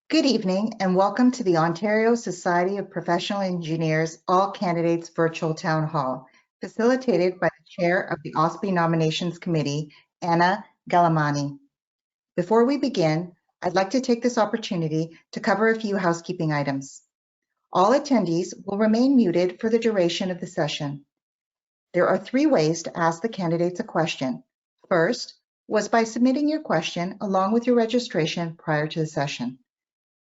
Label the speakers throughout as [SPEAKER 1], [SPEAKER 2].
[SPEAKER 1] Good evening and welcome to the Ontario Society of Professional Engineers All Candidates Virtual Town Hall, facilitated by the Chair of the OSPE Nominations Committee, Gkalimani. Before we begin, I'd like to take this opportunity to cover a few housekeeping items. All attendees will remain muted for the duration of the session. There are 3 ways to ask the candidates a question. First was by submitting your question along with your registration prior to the session.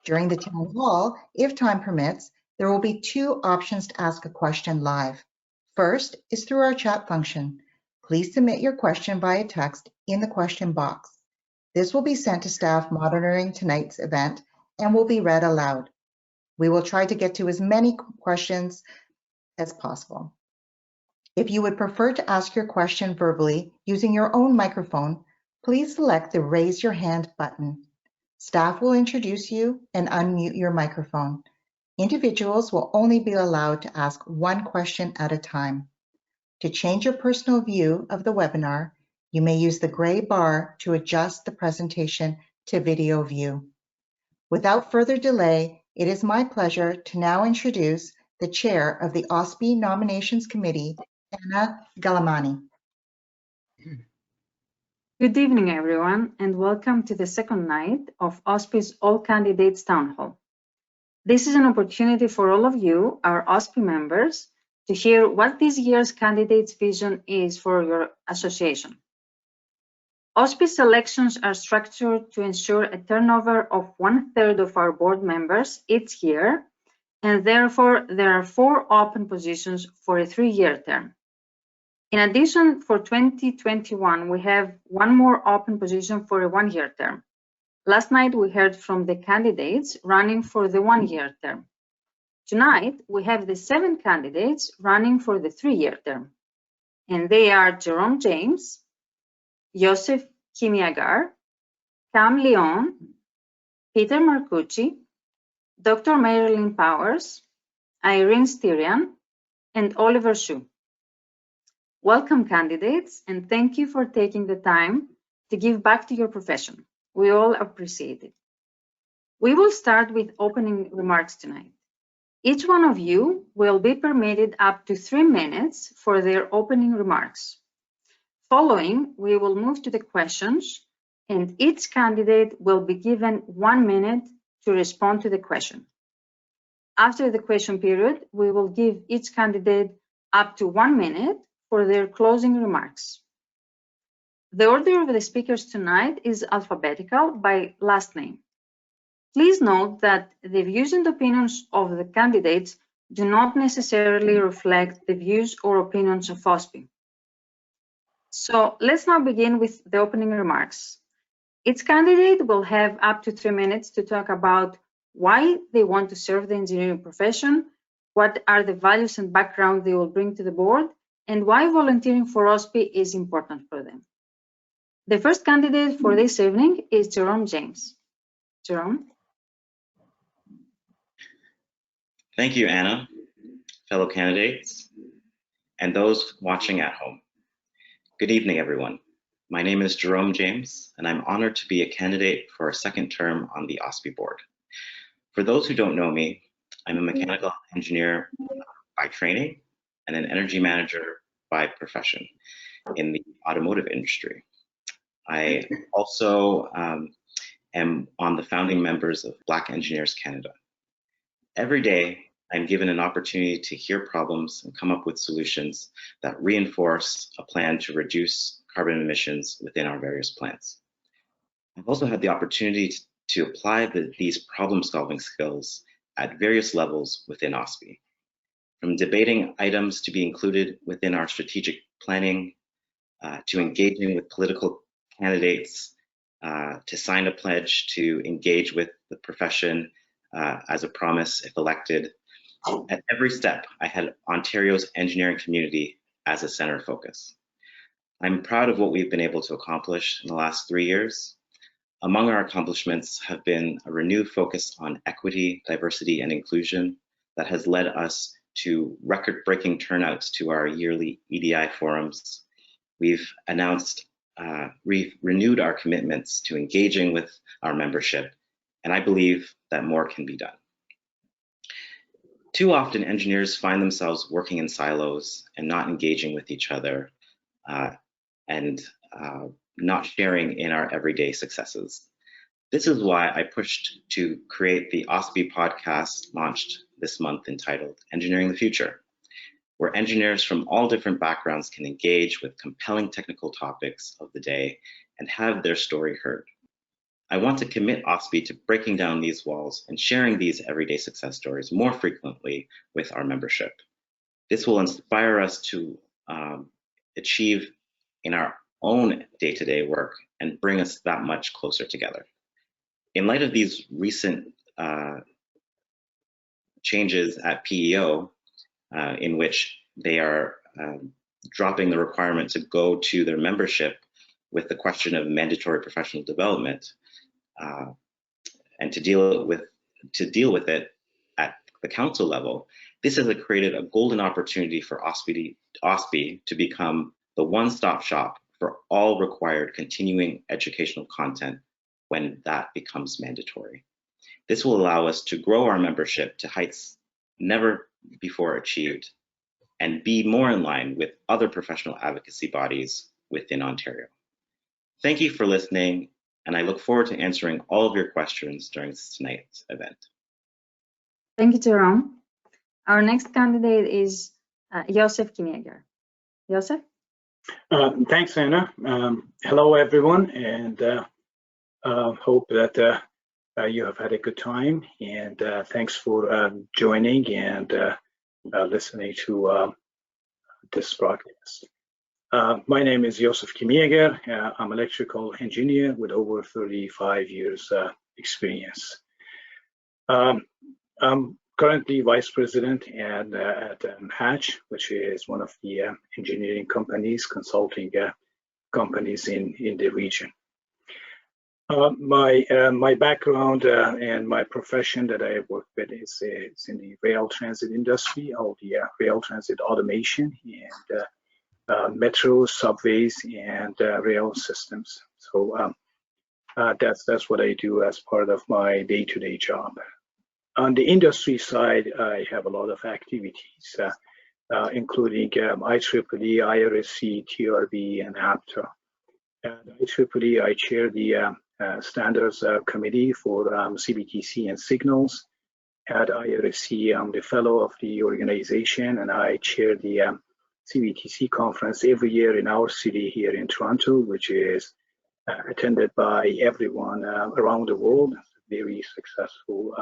[SPEAKER 1] During the town hall, if time permits, there will be 2 options to ask a question live. First is through our chat function. Please submit your question via text in the question box. This will be sent to staff monitoring tonight's event and will be read aloud. We will try to get to as many questions as possible. If you would prefer to ask your question verbally using your own microphone, please select the Raise Your Hand button. Staff will introduce you and unmute your microphone. Individuals will only be allowed to ask 1 question at a time. To change your personal view of the webinar, you may use the gray bar to adjust the presentation to video view. Without further delay, it is my pleasure to now introduce the Chair of the OSPE Nominations Committee, Gkalimani.
[SPEAKER 2] Good evening, everyone, and welcome to the second night of OSPE's All Candidates Town Hall. This is an opportunity for all of you, our OSPE members, to hear what this year's candidates' vision is for your association. OSPE selections are structured to ensure a turnover of 1/3 of our board members each year, and therefore there are 4 open positions for a 3-year term. In addition, for 2021, we have 1 more open position for a 1-year term. Last night, we heard from the candidates running for the 1-year term. Tonight, we have the 7 candidates running for the 3-year term, and they are Jerome James, Yousef Kimieger, Kam Leong, Peter Marcucci, Dr. Marilyn Powers, Irene Sterian, and Oliver Xiao. Welcome, candidates, and thank you for taking the time to give back to your profession. We all appreciate it. We will start with opening remarks tonight. Each one of you will be permitted up to 3 minutes for their opening remarks. Following, we will move to the questions, and each candidate will be given 1 minute to respond to the question. After the question period, we will give each candidate up to 1 minute for their closing remarks. The order of the speakers tonight is alphabetical by last name. Please note that the views and opinions of the candidates do not necessarily reflect the views or opinions of OSPE. So let's now begin with the opening remarks. Each candidate will have up to 3 minutes to talk about why they want to serve the engineering profession, what are the values and background they will bring to the board, and why volunteering for OSPE is important for them. The first candidate for this evening is Jerome James. Jerome?
[SPEAKER 3] Thank you, Anna, fellow candidates, and those watching at home. Good evening, everyone. My name is Jerome James, and I'm honored to be a candidate for a 2nd term on the OSPE board. For those who don't know me, I'm a mechanical engineer by training and an energy manager by profession in the automotive industry. I also am on the founding members of Black Engineers Canada. Every day, I'm given an opportunity to hear problems and come up with solutions that reinforce a plan to reduce carbon emissions within our various plants. I've also had the opportunity to apply these problem-solving skills at various levels within OSPE. From debating items to be included within our strategic planning, to engaging with political candidates, to sign a pledge to engage with the profession as a promise if elected. At every step, I had Ontario's engineering community as a center focus. I'm proud of what we've been able to accomplish in the last 3 years. Among our accomplishments have been a renewed focus on equity, diversity, and inclusion that has led us to record-breaking turnouts to our yearly EDI forums. We've announced renewed our commitments to engaging with our membership, and I believe that more can be done. Too often, engineers find themselves working in silos and not engaging with each other and not sharing in our everyday successes. This is why I pushed to create the OSPE podcast launched this month entitled Engineering the Future, where engineers from all different backgrounds can engage with compelling technical topics of the day and have their story heard. I want to commit OSPE to breaking down these walls and sharing these everyday success stories more frequently with our membership. This will inspire us to achieve in our own day-to-day work and bring us that much closer together. In light of these recent changes at PEO, in which they are dropping the requirement to go to their membership with the question of mandatory professional development, and to deal with it at the council level, this has created a golden opportunity for OSPE to become the one-stop shop for all required continuing educational content when that becomes mandatory. This will allow us to grow our membership to heights never before achieved and be more in line with other professional advocacy bodies within Ontario. Thank you for listening, and I look forward to answering all of your questions during tonight's event.
[SPEAKER 2] Thank you, Jerome. Our next candidate is Yousef Kimieger. Yousef?
[SPEAKER 4] Thanks, Anna. Hello, everyone, and hope that you have had a good time, and thanks for joining and listening to this broadcast. My name is Yousef Kimieger. I'm an electrical engineer with over 35 years experience. I'm currently vice president at Hatch, which is one of the engineering companies, consulting companies in the region. My background and my profession that I work with is in the rail transit industry, all the rail transit automation and metro, subways, and rail systems. So that's what I do as part of my day-to-day job. On the industry side, I have a lot of activities, including IEEE, IRSC, TRB, and APTA. At IEEE, I chair the Standards Committee for CBTC and Signals. At IRSC, I'm the fellow of the organization, and I chair the CBTC conference every year in our city here in Toronto, which is attended by everyone around the world. Very successful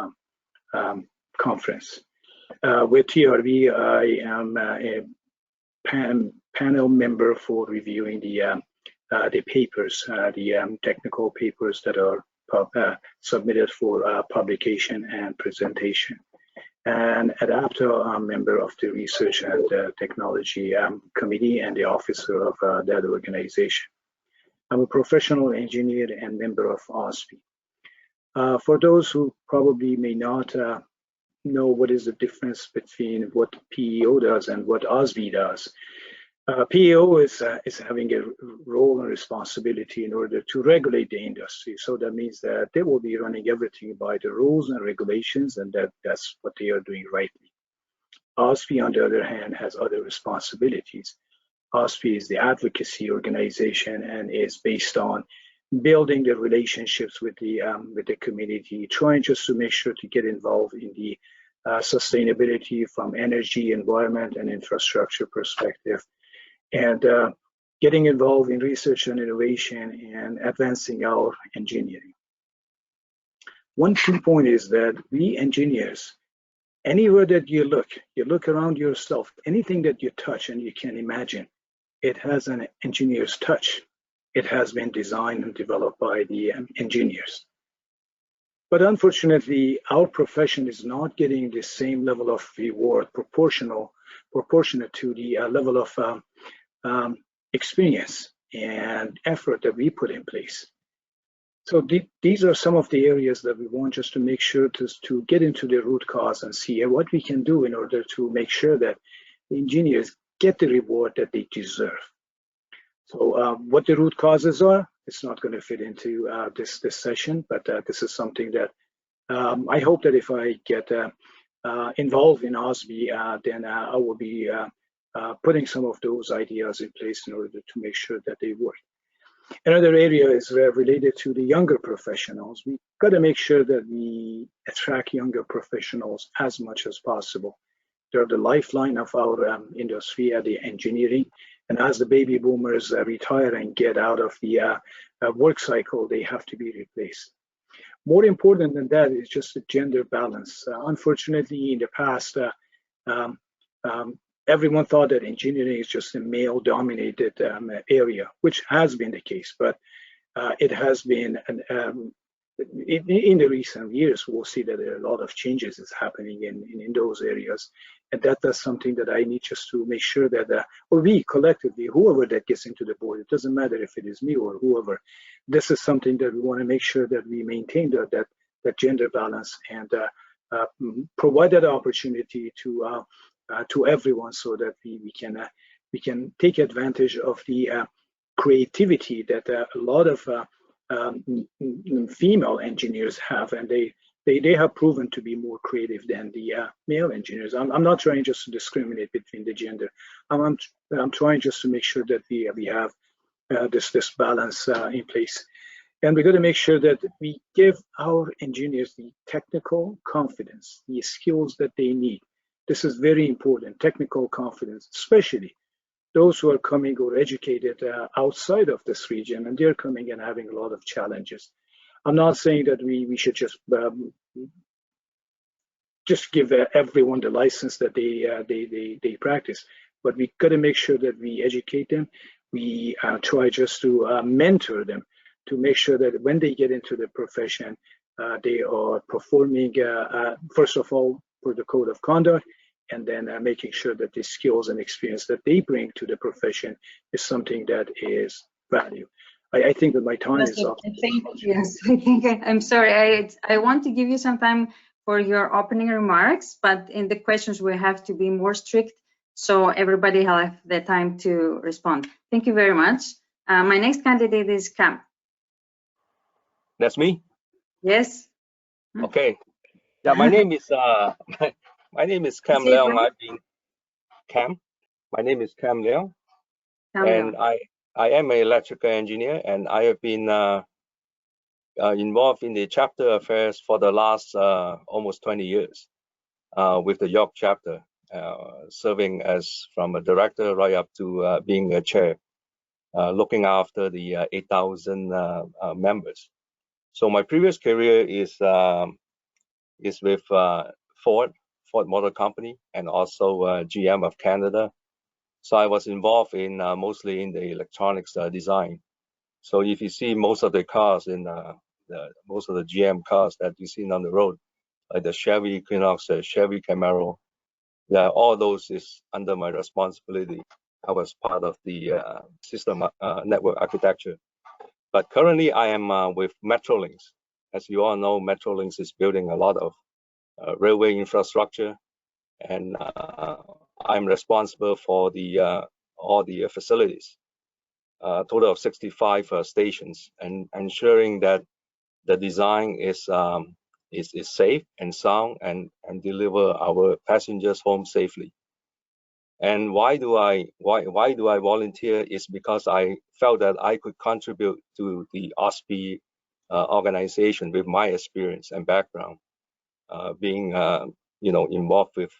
[SPEAKER 4] conference. With TRB, I am a panel member for reviewing the papers, the technical papers that are submitted for publication and presentation. And at APTA, I'm a member of the Research and Technology Committee and the officer of that organization. I'm a professional engineer and member of OSPE. For those who probably may not know what is the difference between what PEO does and what OSPE does, PEO is having a role and responsibility in order to regulate the industry. So that means that they will be running everything by the rules and regulations, and that's what they are doing rightly. OSPE, on the other hand, has other responsibilities. OSPE is the advocacy organization and is based on building the relationships with the community, trying just to make sure to get involved in the sustainability from energy, environment, and infrastructure perspective, and getting involved in research and innovation and advancing our engineering. One key point is that we engineers, anywhere that you look around yourself, anything that you touch and you can imagine, it has an engineer's touch. It has been designed and developed by the engineers. But unfortunately, our profession is not getting the same level of reward proportionate to the level of experience and effort that we put in place. So these are some of the areas that we want just to make sure to get into the root cause and see what we can do in order to make sure that the engineers get the reward that they deserve. So what the root causes are, it's not going to fit into this session, but this is something that I hope that if I get involved in OSPE, then I will be putting some of those ideas in place in order to make sure that they work. Another area is related to the younger professionals. We've got to make sure that we attract younger professionals as much as possible. They're the lifeline of our industry, the engineering. And as the baby boomers retire and get out of the work cycle, they have to be replaced. More important than that is just the gender balance. Unfortunately, in the past, everyone thought that engineering is just a male-dominated area, which has been the case, but it has been, in the recent years, we'll see that there are a lot of changes is happening in those areas. And that's something that I need just to make sure that, or we collectively, whoever that gets into the board, it doesn't matter if it is me or whoever, this is something that we want to make sure that we maintain that gender balance and provide that opportunity to everyone so that we can take advantage of the creativity that a lot of female engineers have, and they have proven to be more creative than the male engineers. I'm not trying just to discriminate between the gender. I'm trying just to make sure that we have this balance in place. And we're going to make sure that we give our engineers the technical confidence, the skills that they need. This is very important, technical confidence, especially those who are coming or educated outside of this region, and they're coming and having a lot of challenges. I'm not saying that we should just give everyone the license that they practice, but we got to make sure that we educate them. We try just to mentor them to make sure that when they get into the profession, they are performing, first of all, for the code of conduct, and then making sure that the skills and experience that they bring to the profession is something that is valued. I think that my time is up.
[SPEAKER 2] Yes, I'm sorry. I want to give you some time for your opening remarks, but in the questions we have to be more strict so everybody will have the time to respond. Thank you very much. My next candidate is Kam.
[SPEAKER 5] That's me?
[SPEAKER 2] Yes.
[SPEAKER 5] Okay. Yeah, my name is my name is Kam Leong. I've been Kam. My name is Kam Leong, and I am an electrical engineer, and I have been involved in the chapter affairs for the last almost 20 years with the York chapter, serving as from a director right up to being a chair, looking after the 8,000 members. So my previous career is with Ford Motor Company, and also GM of Canada. So I was involved in mostly in the electronics design. So if you see most of the cars in most of the GM cars that you see on the road, like the Chevy Equinox, the Chevy Camaro, yeah, all those is under my responsibility. I was part of the system network architecture. But currently I am with Metrolinx. As you all know, Metrolinx is building a lot of railway infrastructure, and I'm responsible for the all the facilities, total of 65 stations, and ensuring that the design is safe and sound and deliver our passengers home safely. And why do I volunteer is because I felt that I could contribute to the OSPE organization with my experience and background, being involved with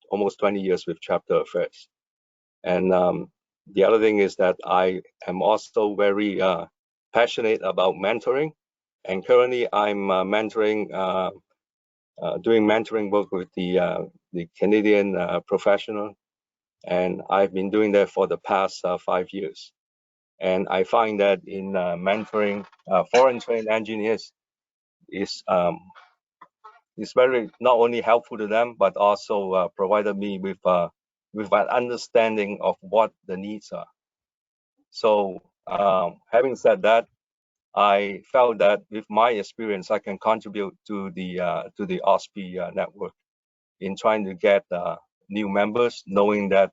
[SPEAKER 5] almost 20 years with chapter affairs. And the other thing is that I am also very passionate about mentoring, and currently I'm mentoring, doing mentoring work with the Canadian professional, and I've been doing that for the past 5 years. And I find that in mentoring foreign trained engineers is very not only helpful to them, but also provided me with an understanding of what the needs are. So having said that, I felt that with my experience, I can contribute to the OSPE network in trying to get new members, knowing that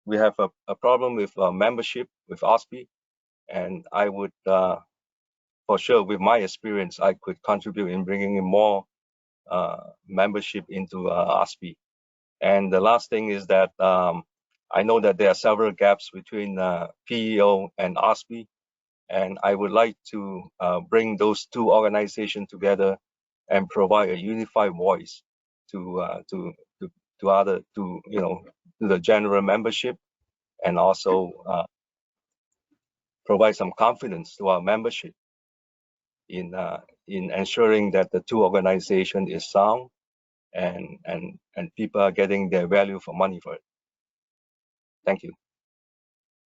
[SPEAKER 5] we have a problem with membership with OSPE, and I would, for sure, with my experience, I could contribute in bringing in more membership into OSPE. And the last thing is that I know that there are several gaps between PEO and OSPE, and I would like to bring those two organizations together and provide a unified voice to the general membership, and also provide some confidence to our membership in ensuring that the two organizations is sound and people are getting their value for money for it. Thank you.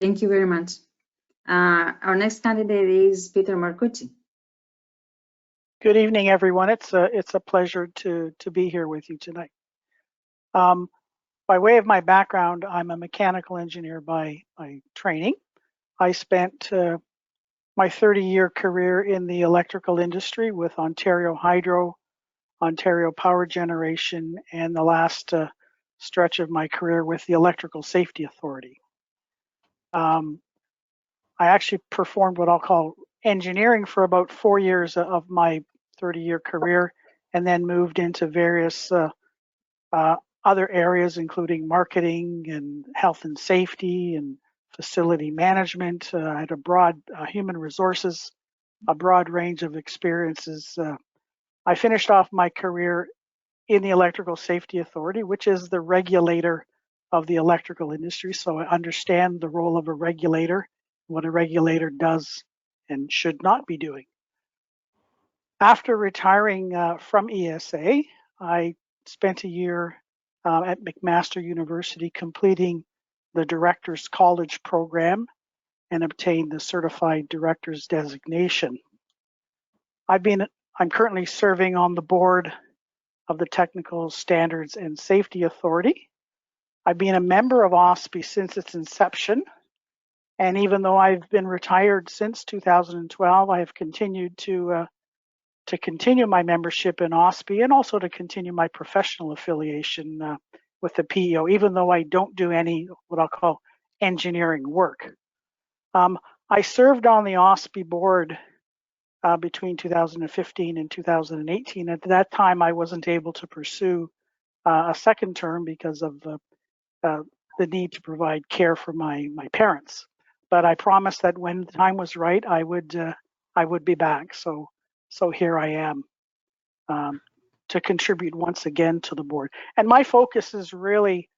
[SPEAKER 2] Thank you very much. Our next candidate is Peter Marcucci.
[SPEAKER 6] Good evening, everyone. It's a pleasure to be here with you tonight. By way of my background, I'm a mechanical engineer by training. I spent my 30-year career in the electrical industry with Ontario Hydro, Ontario Power Generation, and the last stretch of my career with the Electrical Safety Authority. I actually performed what I'll call engineering for about 4 years of my 30-year career, and then moved into various other areas, including marketing and health and safety and facility management. I had a broad human resources, a broad range of experiences. I finished off my career in the Electrical Safety Authority, which is the regulator of the electrical industry. So I understand the role of a regulator, what a regulator does and should not be doing. After retiring from ESA, I spent a year at McMaster University completing the Director's College program and obtained the Certified Director's designation. I'm currently serving on the board of the Technical Standards and Safety Authority. I've been a member of OSPE since its inception, and even though I've been retired since 2012, I have continued to continue my membership in OSPE and also to continue my professional affiliation with the PEO, even though I don't do any what I'll call engineering work. I served on the OSPE board between 2015 and 2018. At that time, I wasn't able to pursue a second term because of the need to provide care for my parents. But I promised that when the time was right, I would be back. So here I am to contribute once again to the board. And my focus is really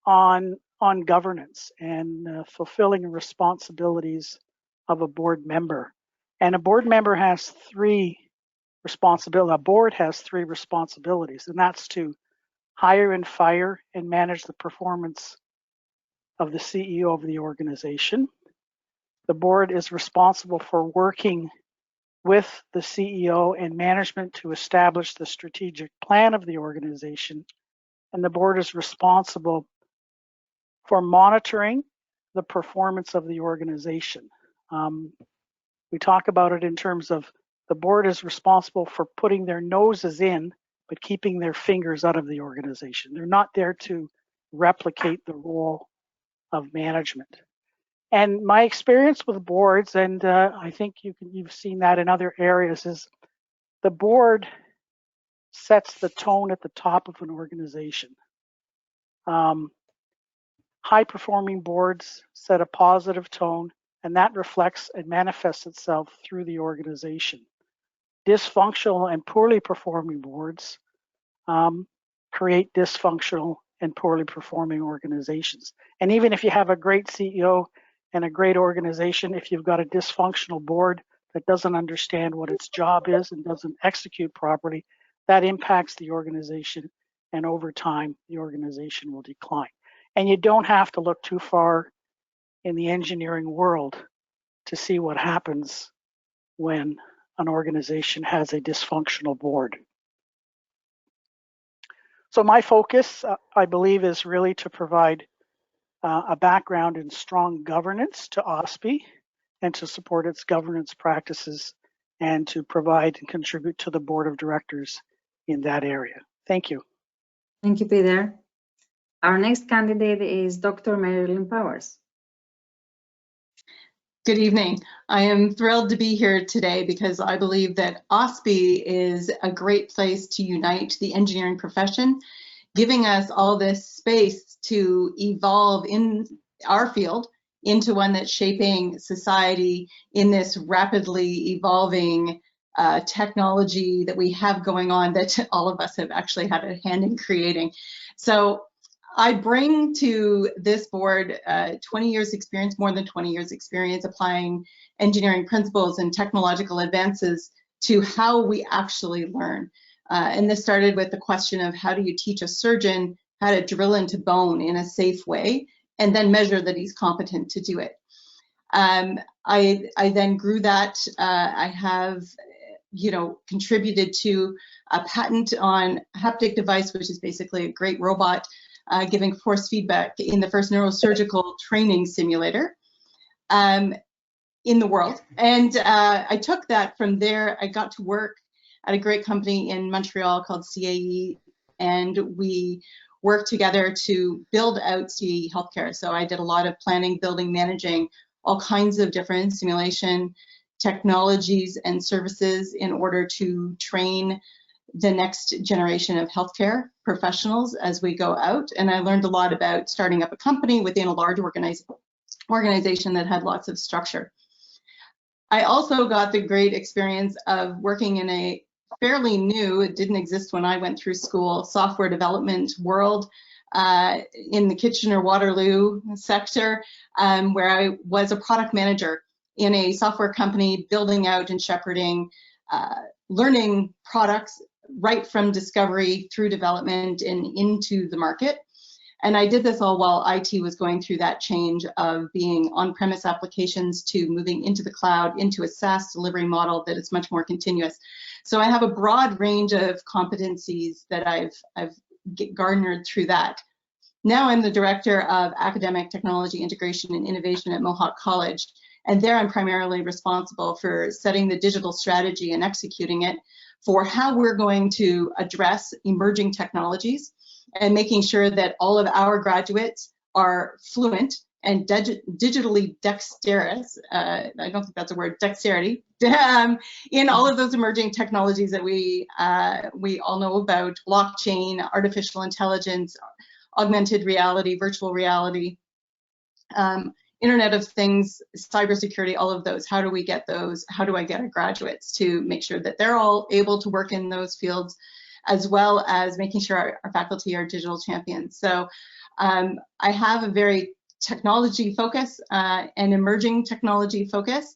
[SPEAKER 6] on governance and fulfilling responsibilities of a board member. And a board member has three responsibilities. A board has three responsibilities, and that's to hire and fire and manage the performance of the CEO of the organization. The board is responsible for working with the CEO and management to establish the strategic plan of the organization. And the board is responsible for monitoring the performance of the organization. We talk about it in terms of the board is responsible for putting their noses in, but keeping their fingers out of the organization. They're not there to replicate the role of management. And my experience with boards, and I think you've seen that in other areas, is the board sets the tone at the top of an organization. High-performing boards set a positive tone, and that reflects and manifests itself through the organization. Dysfunctional and poorly performing boards create dysfunctional and poorly performing organizations. And even if you have a great CEO and a great organization, if you've got a dysfunctional board that doesn't understand what its job is and doesn't execute properly, that impacts the organization, and over time, the organization will decline. And you don't have to look too far in the engineering world to see what happens when an organization has a dysfunctional board. So my focus, I believe, is really to provide a background in strong governance to OSPE and to support its governance practices and to provide and contribute to the board of directors in that area. Thank you.
[SPEAKER 2] Thank you, Peter. Our next candidate is Dr. Marilyn Powers.
[SPEAKER 7] Good evening. I am thrilled to be here today because I believe that OSPE is a great place to unite the engineering profession, giving us all this space to evolve in our field into one that's shaping society in this rapidly evolving technology that we have going on that all of us have actually had a hand in creating. So I bring to this board 20 years experience, more than 20 years experience applying engineering principles and technological advances to how we actually learn. And this started with the question of how do you teach a surgeon how to drill into bone in a safe way and then measure that he's competent to do it. I then grew that. I have contributed to a patent on haptic device, which is basically a great robot giving force feedback in the first neurosurgical training simulator in the world. And I took that from there. I got to work at a great company in Montreal called CAE, and we worked together to build out CAE healthcare. So I did a lot of planning, building, managing all kinds of different simulation technologies and services in order to train the next generation of healthcare professionals as we go out. And I learned a lot about starting up a company within a large organization that had lots of structure. I also got the great experience of working in a fairly new, it didn't exist when I went through school, software development world in the Kitchener-Waterloo sector, where I was a product manager in a software company building out and shepherding learning products right from discovery through development and into the market. And I did this all while IT was going through that change of being on-premise applications to moving into the cloud, into a SaaS delivery model that is much more continuous. So I have a broad range of competencies that I've garnered through that. Now I'm the Director of Academic Technology Integration and Innovation at Mohawk College. And there I'm primarily responsible for setting the digital strategy and executing it for how we're going to address emerging technologies and making sure that all of our graduates are fluent and digitally dexterous, I don't think that's a word, dexterity, in all of those emerging technologies that we all know about: blockchain, artificial intelligence, augmented reality, virtual reality, Internet of Things, cybersecurity, all of those. How do we get those? How do I get our graduates to make sure that they're all able to work in those fields, as well as making sure our faculty are digital champions? So I have a very technology focus, and emerging technology focus.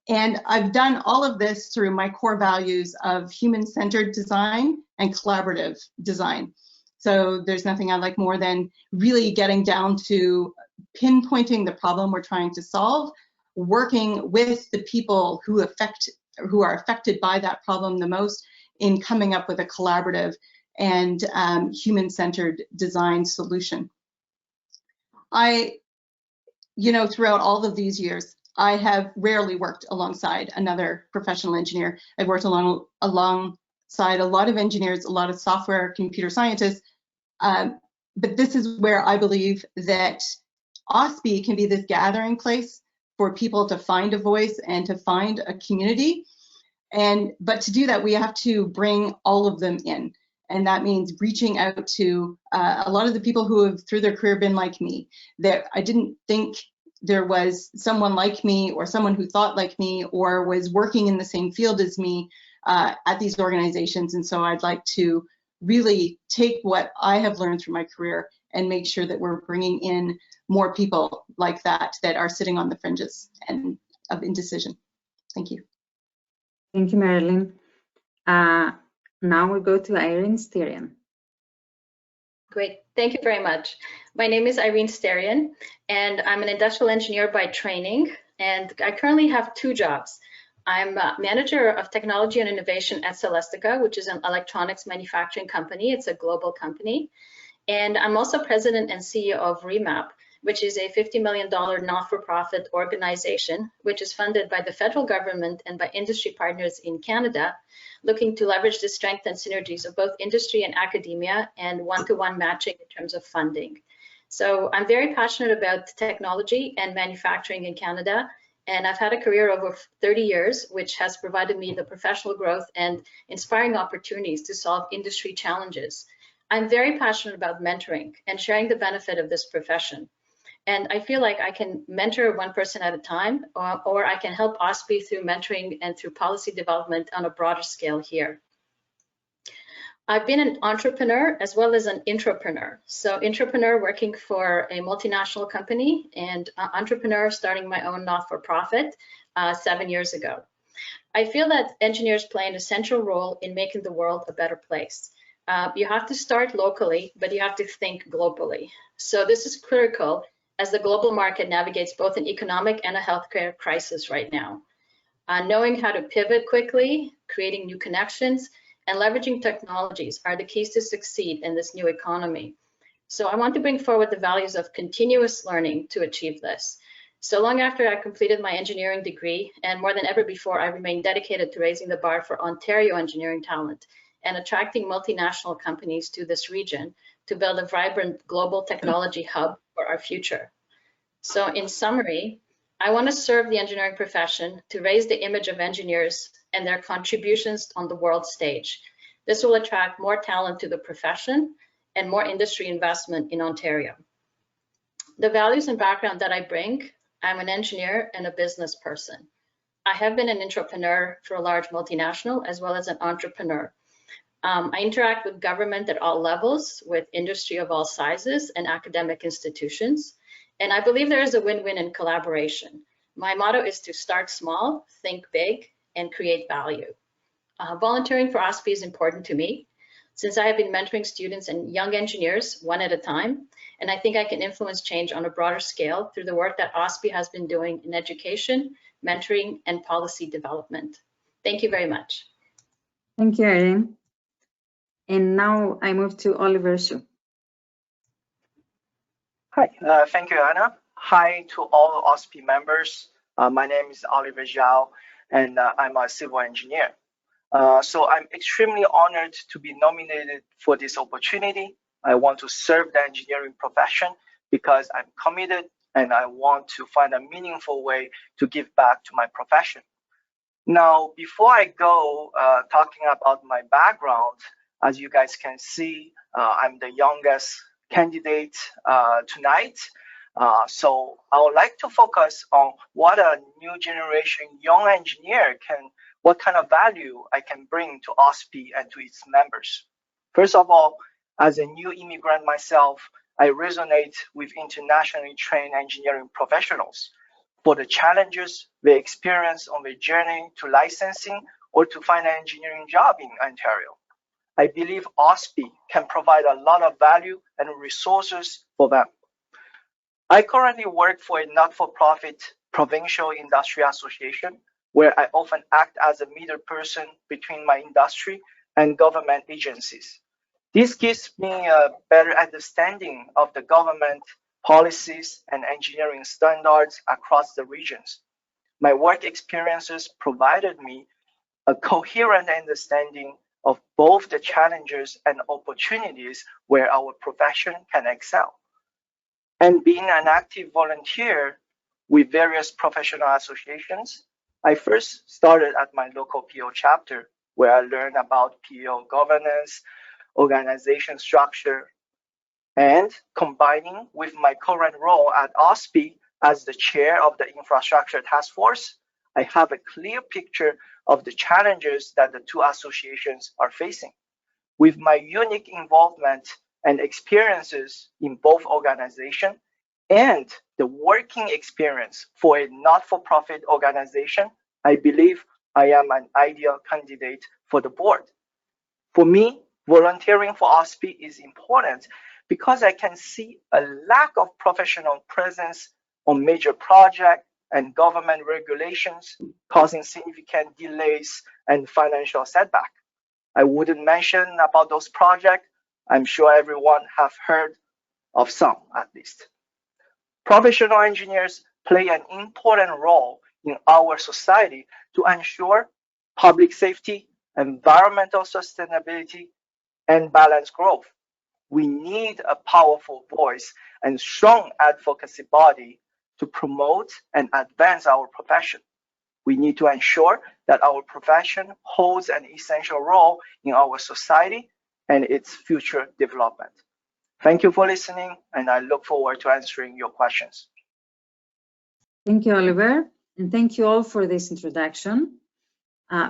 [SPEAKER 7] And I've done all of this through my core values of human-centered design and collaborative design. So there's nothing I like more than really getting down to pinpointing the problem we're trying to solve, working with the people who are affected by that problem the most in coming up with a collaborative and human-centered design solution. Throughout all of these years, I have rarely worked alongside another professional engineer. I've worked alongside a lot of engineers, a lot of software, computer scientists, but this is where I believe that OSPE can be this gathering place for people to find a voice and to find a community. But to do that, we have to bring all of them in. And that means reaching out to a lot of the people who have through their career been like me. That I didn't think there was someone like me or someone who thought like me or was working in the same field as me at these organizations. And so I'd like to really take what I have learned through my career and make sure that we're bringing in more people like that are sitting on the fringes and of indecision. Thank you.
[SPEAKER 2] Thank you, Marilyn. Now we go to Irene Sterian.
[SPEAKER 8] Great, thank you very much. My name is Irene Sterian, and I'm an industrial engineer by training, and I currently have two jobs. I'm manager of technology and innovation at Celestica, which is an electronics manufacturing company. It's a global company. And I'm also president and CEO of Remap. which is a $50 million not-for-profit organization, which is funded by the federal government and by industry partners in Canada, looking to leverage the strength and synergies of both industry and academia and one-to-one matching in terms of funding. So I'm very passionate about technology and manufacturing in Canada, and I've had a career over 30 years, which has provided me the professional growth and inspiring opportunities to solve industry challenges. I'm very passionate about mentoring and sharing the benefit of this profession. And I feel like I can mentor one person at a time, or I can help OSPE through mentoring and through policy development on a broader scale here. I've been an entrepreneur as well as an intrapreneur. So intrapreneur working for a multinational company, and entrepreneur starting my own not-for-profit 7 years ago. I feel that engineers play an essential role in making the world a better place. You have to start locally, but you have to think globally. So this is critical as the global market navigates both an economic and a healthcare crisis right now. Knowing how to pivot quickly, creating new connections, and leveraging technologies are the keys to succeed in this new economy. So I want to bring forward the values of continuous learning to achieve this. So long after I completed my engineering degree, and more than ever before, I remain dedicated to raising the bar for Ontario engineering talent and attracting multinational companies to this region to build a vibrant global technology hub for our future. So in summary, I want to serve the engineering profession to raise the image of engineers and their contributions on the world stage. This will attract more talent to the profession and more industry investment in Ontario. The values and background that I bring, I'm an engineer and a business person. I have been an entrepreneur for a large multinational as well as an entrepreneur. I interact with government at all levels, with industry of all sizes and academic institutions. And I believe there is a win-win in collaboration. My motto is to start small, think big, and create value. Volunteering for OSPE is important to me, since I have been mentoring students and young engineers one at a time, and I think I can influence change on a broader scale through the work that OSPE has been doing in education, mentoring, and policy development. Thank you very much.
[SPEAKER 2] Thank you, Irene. And now I move to Oliver Shu.
[SPEAKER 9] Hi, thank you, Anna. Hi to all OSPE members. My name is Oliver Xiao, and I'm a civil engineer. So I'm extremely honored to be nominated for this opportunity. I want to serve the engineering profession because I'm committed and I want to find a meaningful way to give back to my profession. Now, before I go talking about my background, as you guys can see, I'm the youngest candidate tonight. So I would like to focus on what a new generation young engineer what kind of value I can bring to OSPE and to its members. First of all, as a new immigrant myself, I resonate with internationally trained engineering professionals for the challenges they experience on their journey to licensing or to find an engineering job in Ontario. I believe OSPE can provide a lot of value and resources for them. I currently work for a not-for-profit provincial industry association where I often act as a middle person between my industry and government agencies. This gives me a better understanding of the government policies and engineering standards across the regions. My work experiences provided me a coherent understanding of both the challenges and opportunities where our profession can excel. And being an active volunteer with various professional associations, I first started at my local PO chapter, where I learned about PO governance, organization structure, and combining with my current role at OSPE as the chair of the infrastructure task force, I have a clear picture of the challenges that the two associations are facing. With my unique involvement and experiences in both organizations and the working experience for a not-for-profit organization, I believe I am an ideal candidate for the board. For me, volunteering for OSPE is important because I can see a lack of professional presence on major projects and government regulations, causing significant delays and financial setback. I wouldn't mention about those projects. I'm sure everyone have heard of some at least. Professional engineers play an important role in our society to ensure public safety, environmental sustainability, and balanced growth. We need a powerful voice and strong advocacy body to promote and advance our profession. We need to ensure that our profession holds an essential role in our society and its future development. Thank you for listening, and I look forward to answering your questions.
[SPEAKER 2] Thank you, Oliver, and thank you all for this introduction.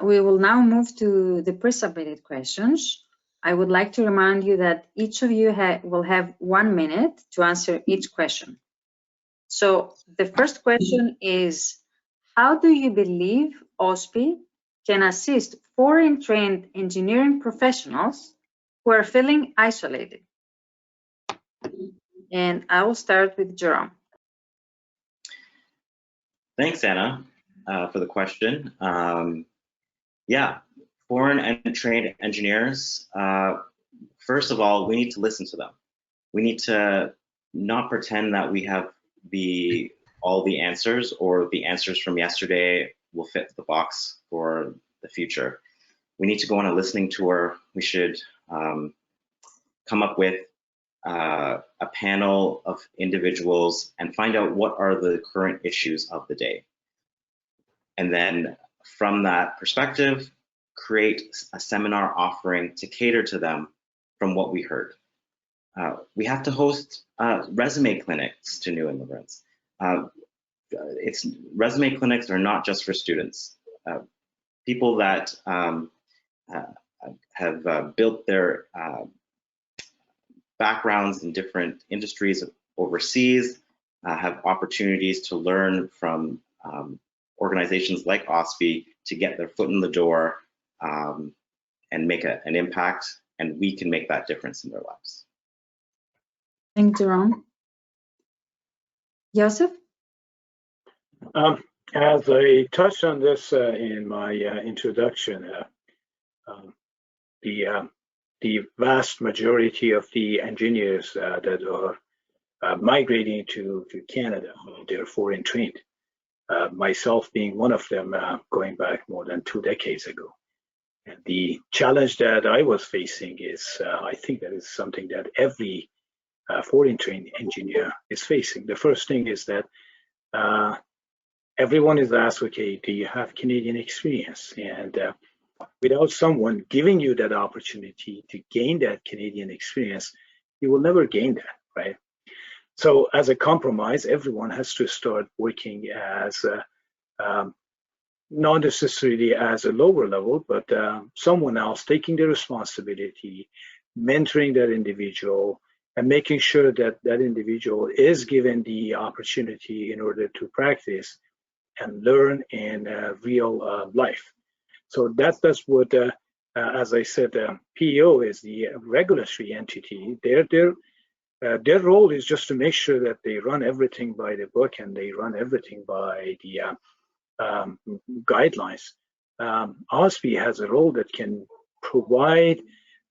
[SPEAKER 2] We will now move to the pre-submitted questions. I would like to remind you that each of you will have 1 minute to answer each question. So the first question is, how do you believe OSPE can assist foreign-trained engineering professionals who are feeling isolated? And I will start with Jerome.
[SPEAKER 3] Thanks, Anna, for the question. Yeah, foreign and trained engineers, first of all, we need to listen to them. We need to not pretend that we have all the answers, or the answers from yesterday will fit the box for the future. We need to go on a listening tour. We should come up with a panel of individuals and find out what are the current issues of the day. And then from that perspective, create a seminar offering to cater to them from what we heard. We have to host resume clinics to new immigrants. Resume clinics are not just for students. People that have built their backgrounds in different industries overseas have opportunities to learn from organizations like OSPE to get their foot in the door and make an impact, and we can make that difference in their lives.
[SPEAKER 2] Thank you, Jerome. Yousef?
[SPEAKER 4] As I touched on this in my introduction, the vast majority of the engineers that are migrating to Canada, they're foreign trained. Myself being one of them, going back more than 2 decades ago. And the challenge that I was facing is, I think that is something that every foreign trained engineer is facing. The first thing is that everyone is asked, okay, do you have Canadian experience? And without someone giving you that opportunity to gain that Canadian experience, you will never gain that, right? So as a compromise, everyone has to start working as not necessarily as a lower level, but someone else taking the responsibility, mentoring that individual, and making sure that that individual is given the opportunity in order to practice and learn in real life. So that's what, as I said, PEO is the regulatory entity. Their role is just to make sure that they run everything by the book and they run everything by the guidelines. OSPE has a role that can provide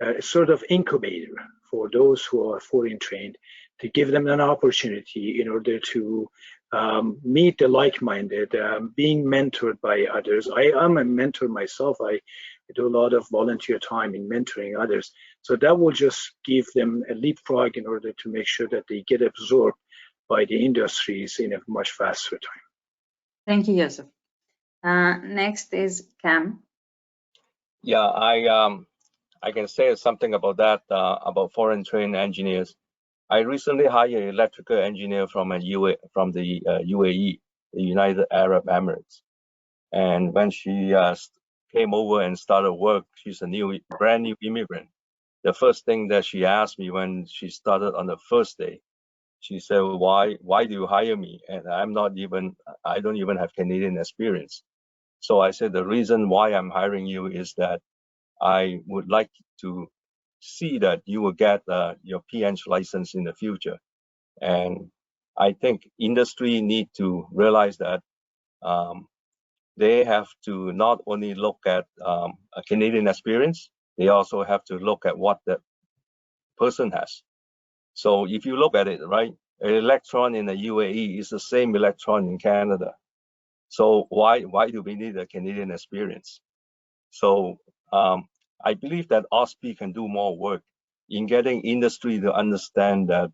[SPEAKER 4] a sort of incubator for those who are foreign trained, to give them an opportunity in order to meet the like-minded, being mentored by others. I am a mentor myself. I do a lot of volunteer time in mentoring others. So that will just give them a leapfrog in order to make sure that they get absorbed by the industries in a much faster time.
[SPEAKER 2] Thank you, Yousef. Next is Kam.
[SPEAKER 5] Yeah, I can say something about that, about foreign trained engineers. I recently hired an electrical engineer from the UAE, the United Arab Emirates. And when she came over and started work, she's a brand new immigrant. The first thing that she asked me when she started on the first day, she said, why do you hire me? And I don't even have Canadian experience. So I said, the reason why I'm hiring you is that I would like to see that you will get your P.Eng license in the future. And I think industry need to realize that they have to not only look at a Canadian experience, they also have to look at what that person has. So if you look at it, right, an electron in the UAE is the same electron in Canada. So why do we need a Canadian experience? So I believe that OSPE can do more work in getting industry to understand that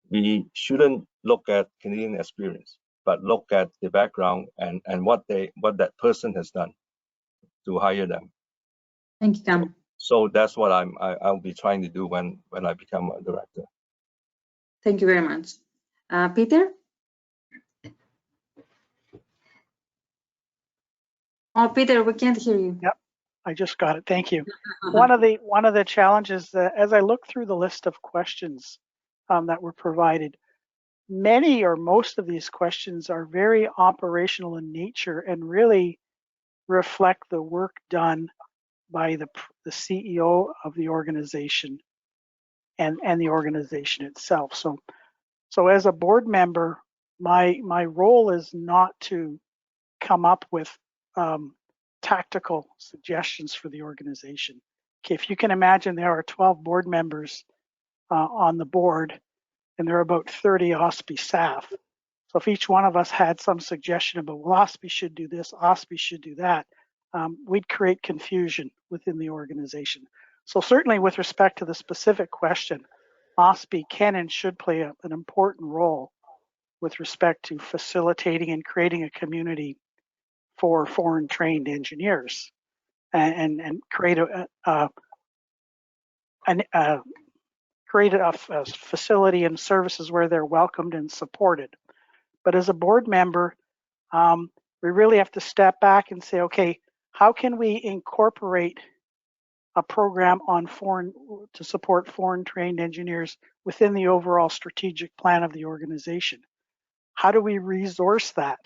[SPEAKER 5] we shouldn't look at Canadian experience, but look at the background and what that person has done to hire them.
[SPEAKER 2] Thank you, Kam.
[SPEAKER 5] So that's what I'll be trying to do when I become a director.
[SPEAKER 2] Thank you very much. Peter? Oh, Peter, we can't hear you.
[SPEAKER 6] Yep, I just got it. Thank you. One of the challenges that, as I look through the list of questions that were provided, many or most of these questions are very operational in nature and really reflect the work done by the CEO of the organization and the organization itself. So as a board member, my role is not to come up with tactical suggestions for the organization. Okay, if you can imagine, there are 12 board members on the board, and there are about 30 OSPE staff. So if each one of us had some suggestion about, well, OSPE should do this, OSPE should do that, we'd create confusion within the organization. So certainly with respect to the specific question, OSPE can and should play an important role with respect to facilitating and creating a community for foreign trained engineers and create a facility and services where they're welcomed and supported. But as a board member, we really have to step back and say, okay, how can we incorporate a program on to support foreign trained engineers within the overall strategic plan of the organization? How do we resource that?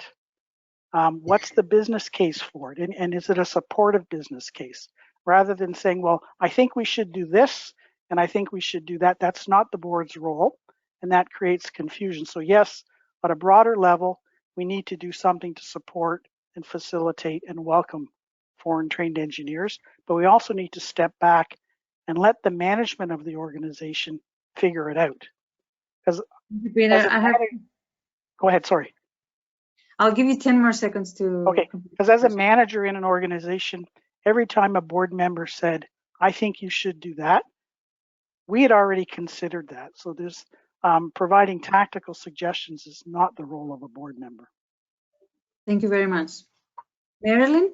[SPEAKER 6] What's the business case for it? And is it a supportive business case? Rather than saying, well, I think we should do this, and I think we should do that. That's not the board's role, and that creates confusion. So yes, at a broader level, we need to do something to support and facilitate and welcome foreign trained engineers, but we also need to step back and let the management of the organization figure it out. Because go ahead, sorry.
[SPEAKER 2] I'll give you 10 more seconds to.
[SPEAKER 6] Okay, because as a manager in an organization, every time a board member said, I think you should do that, we had already considered that. So there's providing tactical suggestions is not the role of a board member.
[SPEAKER 2] Thank you very much. Marilyn?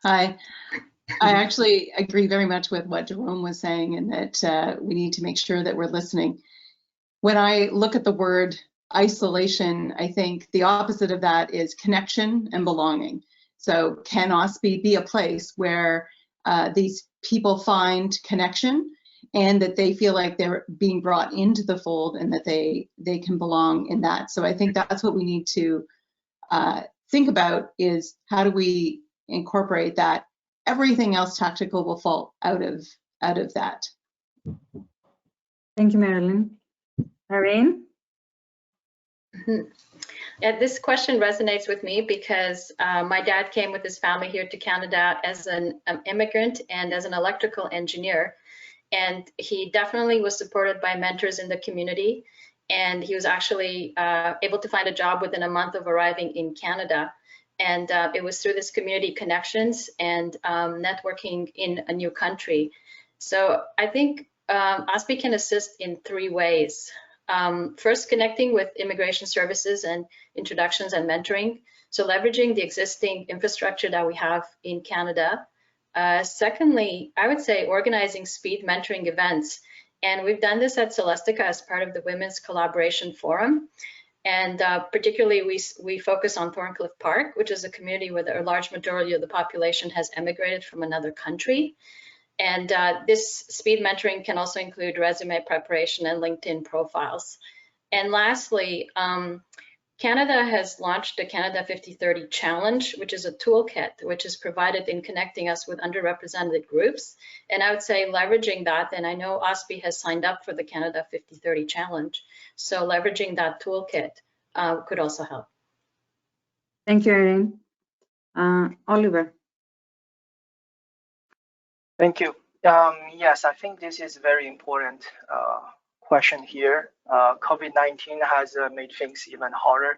[SPEAKER 7] Hi. I actually agree very much with what Jerome was saying, and that we need to make sure that we're listening. When I look at the word isolation, I think the opposite of that is connection and belonging. So can OSPE be a place where these people find connection and that they feel like they're being brought into the fold and that they can belong in that? So I think that's what we need to think about, is how do we incorporate that. Everything else tactical will fall out of that.
[SPEAKER 2] Thank you, Marilyn. Irene?
[SPEAKER 8] Yeah, this question resonates with me because my dad came with his family here to Canada as an immigrant and as an electrical engineer. And he definitely was supported by mentors in the community. And he was actually able to find a job within a month of arriving in Canada. And it was through this community connections and networking in a new country. So I think OSPE can assist in 3 ways. First, connecting with immigration services and introductions and mentoring. So leveraging the existing infrastructure that we have in Canada. Secondly, I would say organizing speed mentoring events. And we've done this at Celestica as part of the Women's Collaboration Forum. And particularly, we focus on Thorncliffe Park, which is a community where a large majority of the population has emigrated from another country. And this speed mentoring can also include resume preparation and LinkedIn profiles. And lastly, Canada has launched the Canada 5030 Challenge, which is a toolkit which is provided in connecting us with underrepresented groups. And I would say leveraging that, and I know OSPE has signed up for the Canada 5030 Challenge, so leveraging that toolkit could also help.
[SPEAKER 2] Thank you, Irene. Oliver.
[SPEAKER 9] Thank you. Yes, I think this is a very important question here. COVID-19 has made things even harder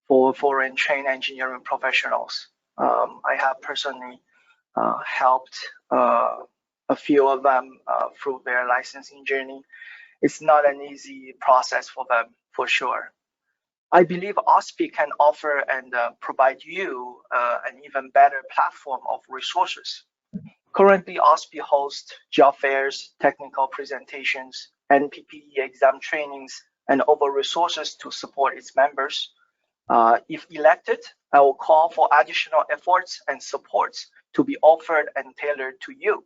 [SPEAKER 9] for foreign trained engineering professionals. I have personally helped a few of them through their licensing journey. It's not an easy process for them, for sure. I believe OSPE can offer and provide you an even better platform of resources. Currently, OSPE hosts job fairs, technical presentations, NPPE exam trainings, and other resources to support its members. If elected, I will call for additional efforts and supports to be offered and tailored to you.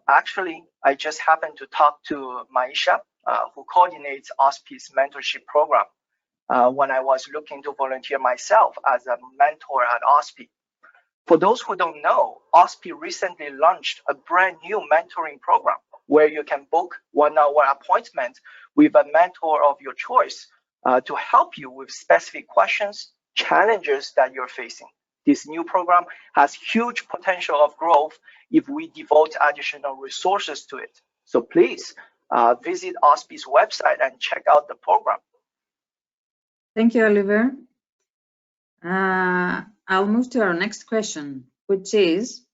[SPEAKER 9] Actually, I just happened to talk to Maisha, who coordinates OSPE's mentorship program, when I was looking to volunteer myself as a mentor at OSPE. For those who don't know, OSPE recently launched a brand new mentoring program where you can book 1-hour appointment with a mentor of your choice to help you with specific questions, challenges that you're facing. This new program has huge potential of growth if we devote additional resources to it. So please visit OSPE's website and check out the program.
[SPEAKER 2] Thank you, Oliver. I'll move to our next question, which is,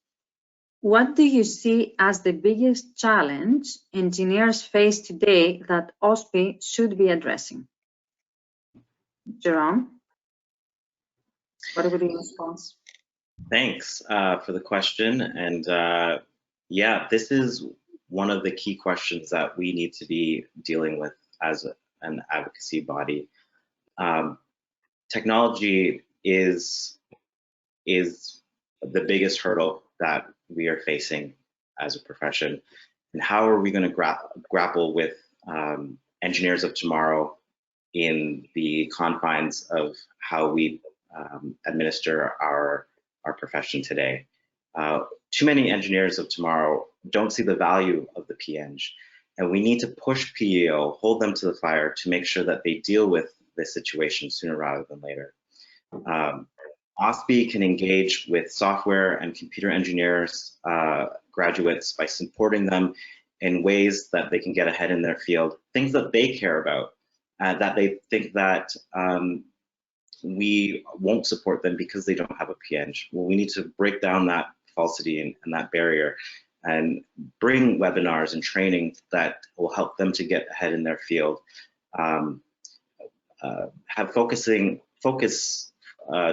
[SPEAKER 2] what do you see as the biggest challenge engineers face today that OSPE should be addressing? Jerome, what would be your response?
[SPEAKER 3] Thanks for the question. And yeah, this is one of the key questions that we need to be dealing with as an advocacy body. Technology is the biggest hurdle that we are facing as a profession. And how are we going to grapple with engineers of tomorrow in the confines of how we administer our profession today? Too many engineers of tomorrow don't see the value of the P.Eng, and we need to push PEO, hold them to the fire to make sure that they deal with this situation sooner rather than later. OSPE can engage with software and computer engineers, graduates, by supporting them in ways that they can get ahead in their field, things that they care about, that they think that we won't support them because they don't have a P.Eng. Well, we need to break down that falsity and that barrier and bring webinars and training that will help them to get ahead in their field. Have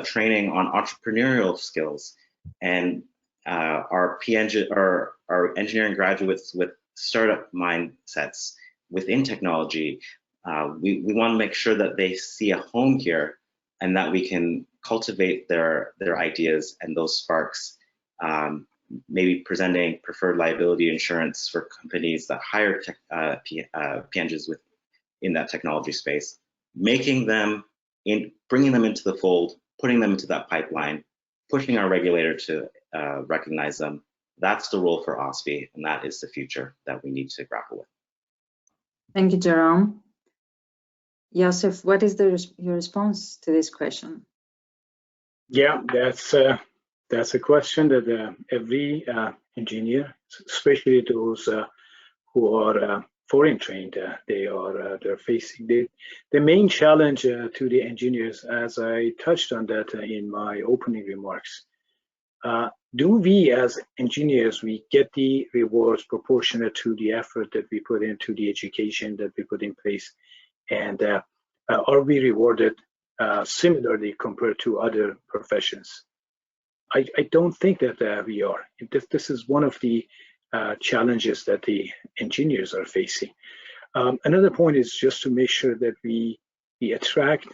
[SPEAKER 3] training on entrepreneurial skills, and our engineering graduates with startup mindsets within technology. We want to make sure that they see a home here and that we can cultivate their ideas and those sparks. Maybe presenting preferred liability insurance for companies that hire P.Engs in that technology space, bringing them into the fold, putting them into that pipeline, pushing our regulator to recognize them. That's the role for OSPE, and that is the future that we need to grapple with.
[SPEAKER 2] Thank you, Jerome. Yousef, what is your response to this question?
[SPEAKER 4] Yeah, that's a question that every engineer, especially those who are foreign trained, they're facing. The main challenge to the engineers, as I touched on that in my opening remarks, do we as engineers, we get the rewards proportionate to the effort that we put into the education that we put in place, and are we rewarded similarly compared to other professions? I don't think that we are. This is one of the challenges that the engineers are facing. Another point is just to make sure that we attract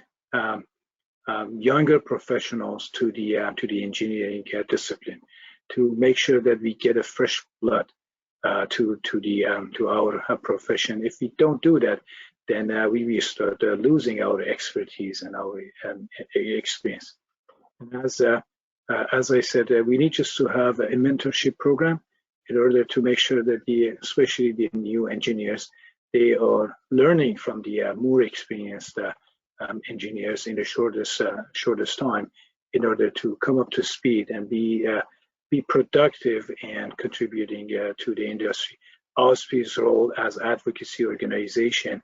[SPEAKER 4] younger professionals to the engineering discipline, to make sure that we get a fresh blood to our profession. If we don't do that, then we start losing our expertise and our experience. And as I said, we need just to have a mentorship program in order to make sure that especially the new engineers, they are learning from the more experienced engineers in the shortest time, in order to come up to speed and be productive and contributing to the industry. OSPE's role as advocacy organization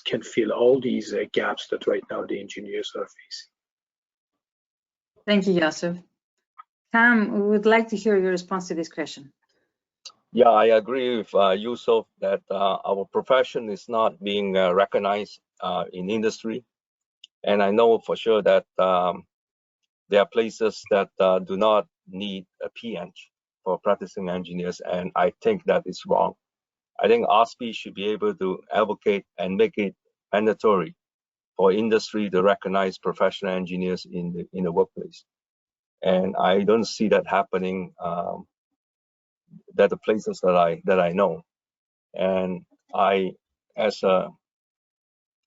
[SPEAKER 4] can fill all these gaps that right now the engineers are facing.
[SPEAKER 2] Thank you, Yousef. Kam, we would like to hear your response to this question.
[SPEAKER 5] Yeah, I agree with Yousef that our profession is not being recognized in industry. And I know for sure that there are places that do not need a P.Eng for practicing engineers, and I think that is wrong. I think OSPE should be able to advocate and make it mandatory for industry to recognize professional engineers in the workplace. And I don't see that happening at the places that I know. And I, as a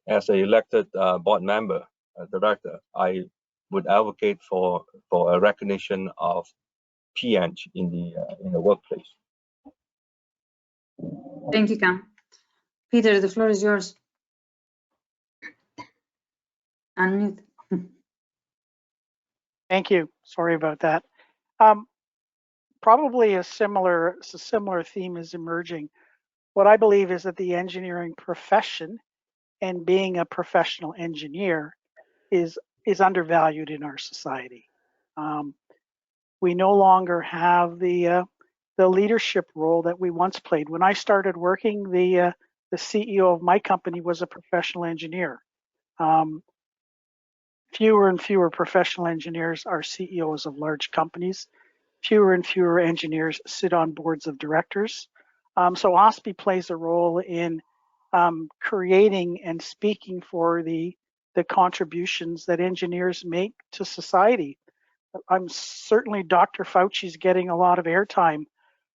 [SPEAKER 5] elected board member, director, I would advocate for a recognition of P.Eng in the workplace.
[SPEAKER 2] Thank you, Kam. Peter, the floor is yours. Unmute.
[SPEAKER 6] Thank you. Sorry about that. Probably a similar theme is emerging. What I believe is that the engineering profession and being a professional engineer is undervalued in our society. We no longer have the leadership role that we once played. When I started working, the CEO of my company was a professional engineer. Fewer and fewer professional engineers are CEOs of large companies. Fewer and fewer engineers sit on boards of directors. So OSPE plays a role in creating and speaking for the contributions that engineers make to society. I'm certainly Dr. Fauci's getting a lot of airtime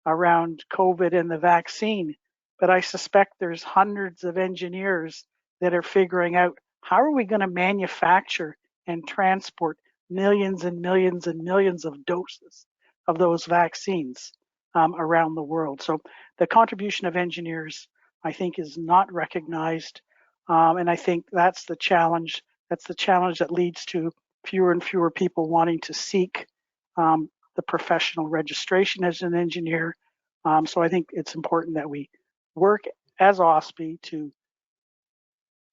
[SPEAKER 6] around COVID and the vaccine, but I suspect there's hundreds of engineers that are figuring out how are we going to manufacture and transport millions and millions and millions of doses of those vaccines around the world. So the contribution of engineers, I think, is not recognized, and I think that's the challenge. That's the challenge that leads to fewer and fewer people wanting to seek the professional registration as an engineer. So I think it's important that we work as OSPE to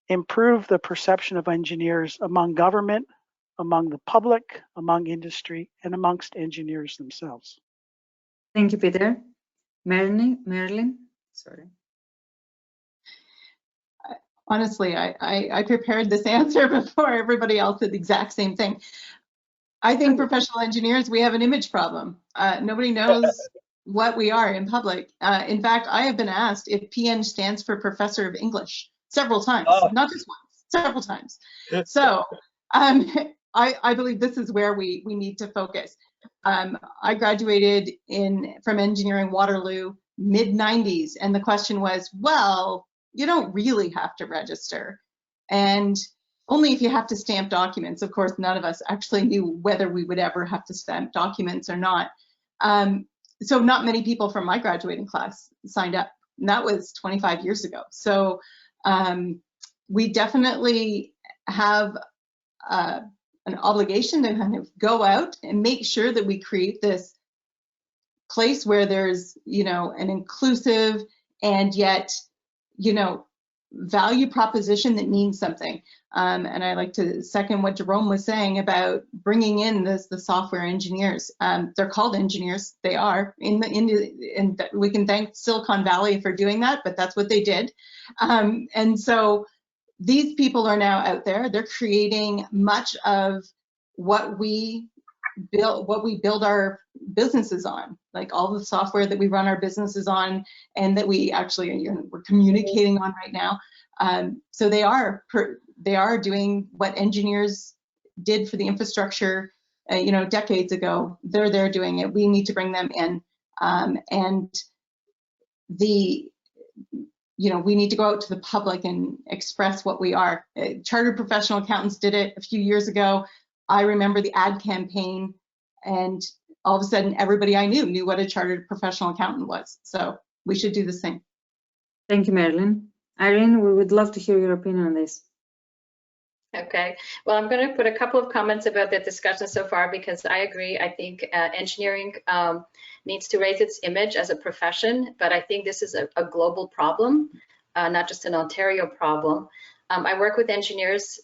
[SPEAKER 6] improve the perception of engineers among government, among the public, among industry, and amongst engineers themselves.
[SPEAKER 2] Thank you, Peter. Marilyn, sorry.
[SPEAKER 7] Honestly, I prepared this answer before everybody else did the exact same thing. I think professional engineers, we have an image problem. Nobody knows what we are in public. In fact, I have been asked if P.Eng stands for Professor of English several times, not just once, several times. So I believe this is where we need to focus. I graduated from engineering Waterloo mid-90s, and the question was, well, you don't really have to register, and only if you have to stamp documents. Of course, none of us actually knew whether we would ever have to stamp documents or not. So not many people from my graduating class signed up, and that was 25 years ago. So we definitely have an obligation to kind of go out and make sure that we create this place where there's, an inclusive and yet, value proposition that means something. And I like to second what Jerome was saying about bringing in the software engineers. They're called engineers. They are and we can thank Silicon Valley for doing that, but that's what they did. And so these people are now out there. They're creating much of what we build our businesses on, like all the software that we run our businesses on, and that we actually we're communicating on right now. So they are doing what engineers did for the infrastructure, decades ago. They're doing it. We need to bring them in, and we need to go out to the public and express what we are. Chartered professional accountants did it a few years ago. I remember the ad campaign, and all of a sudden everybody I knew what a chartered professional accountant was. So we should do the same.
[SPEAKER 2] Thank you, Marilyn. Irene, we would love to hear your opinion on this.
[SPEAKER 8] Okay, well, I'm going to put a couple of comments about the discussion so far because I agree. I think engineering needs to raise its image as a profession, but I think this is a global problem, not just an Ontario problem. I work with engineers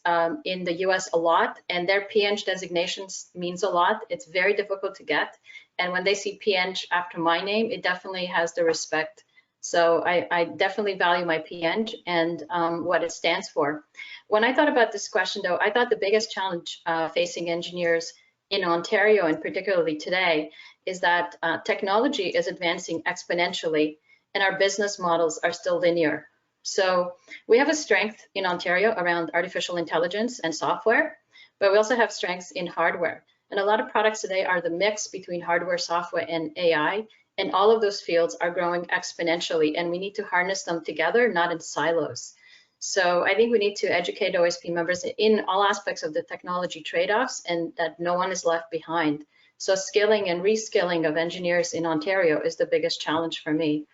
[SPEAKER 8] in the US a lot, and their P.Eng designations means a lot. It's very difficult to get. And when they see P.Eng after my name, it definitely has the respect. So I definitely value my P.Eng and what it stands for. When I thought about this question, though, I thought the biggest challenge facing engineers in Ontario, and particularly today, is that technology is advancing exponentially and our business models are still linear. So we have a strength in Ontario around artificial intelligence and software, but we also have strengths in hardware. And a lot of products today are the mix between hardware, software, and AI. And all of those fields are growing exponentially, and we need to harness them together, not in silos. So I think we need to educate OSP members in all aspects of the technology trade-offs and that no one is left behind. So skilling and reskilling of engineers in Ontario is the biggest challenge for me.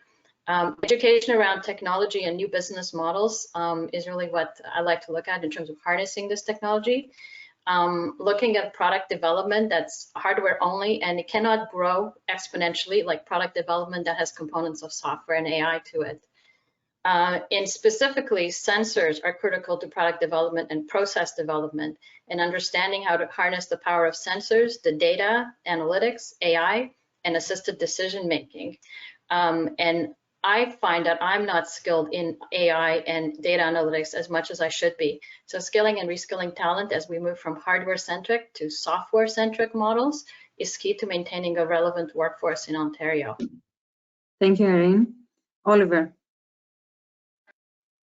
[SPEAKER 8] Education around technology and new business models is really what I like to look at in terms of harnessing this technology. Looking at product development that's hardware only, and it cannot grow exponentially like product development that has components of software and AI to it. And specifically, sensors are critical to product development and process development, and understanding how to harness the power of sensors, the data, analytics, AI, and assisted decision making. And I find that I'm not skilled in AI and data analytics as much as I should be. So skilling and reskilling talent as we move from hardware-centric to software-centric models is key to maintaining a relevant workforce in Ontario.
[SPEAKER 2] Thank you, Irene. Oliver.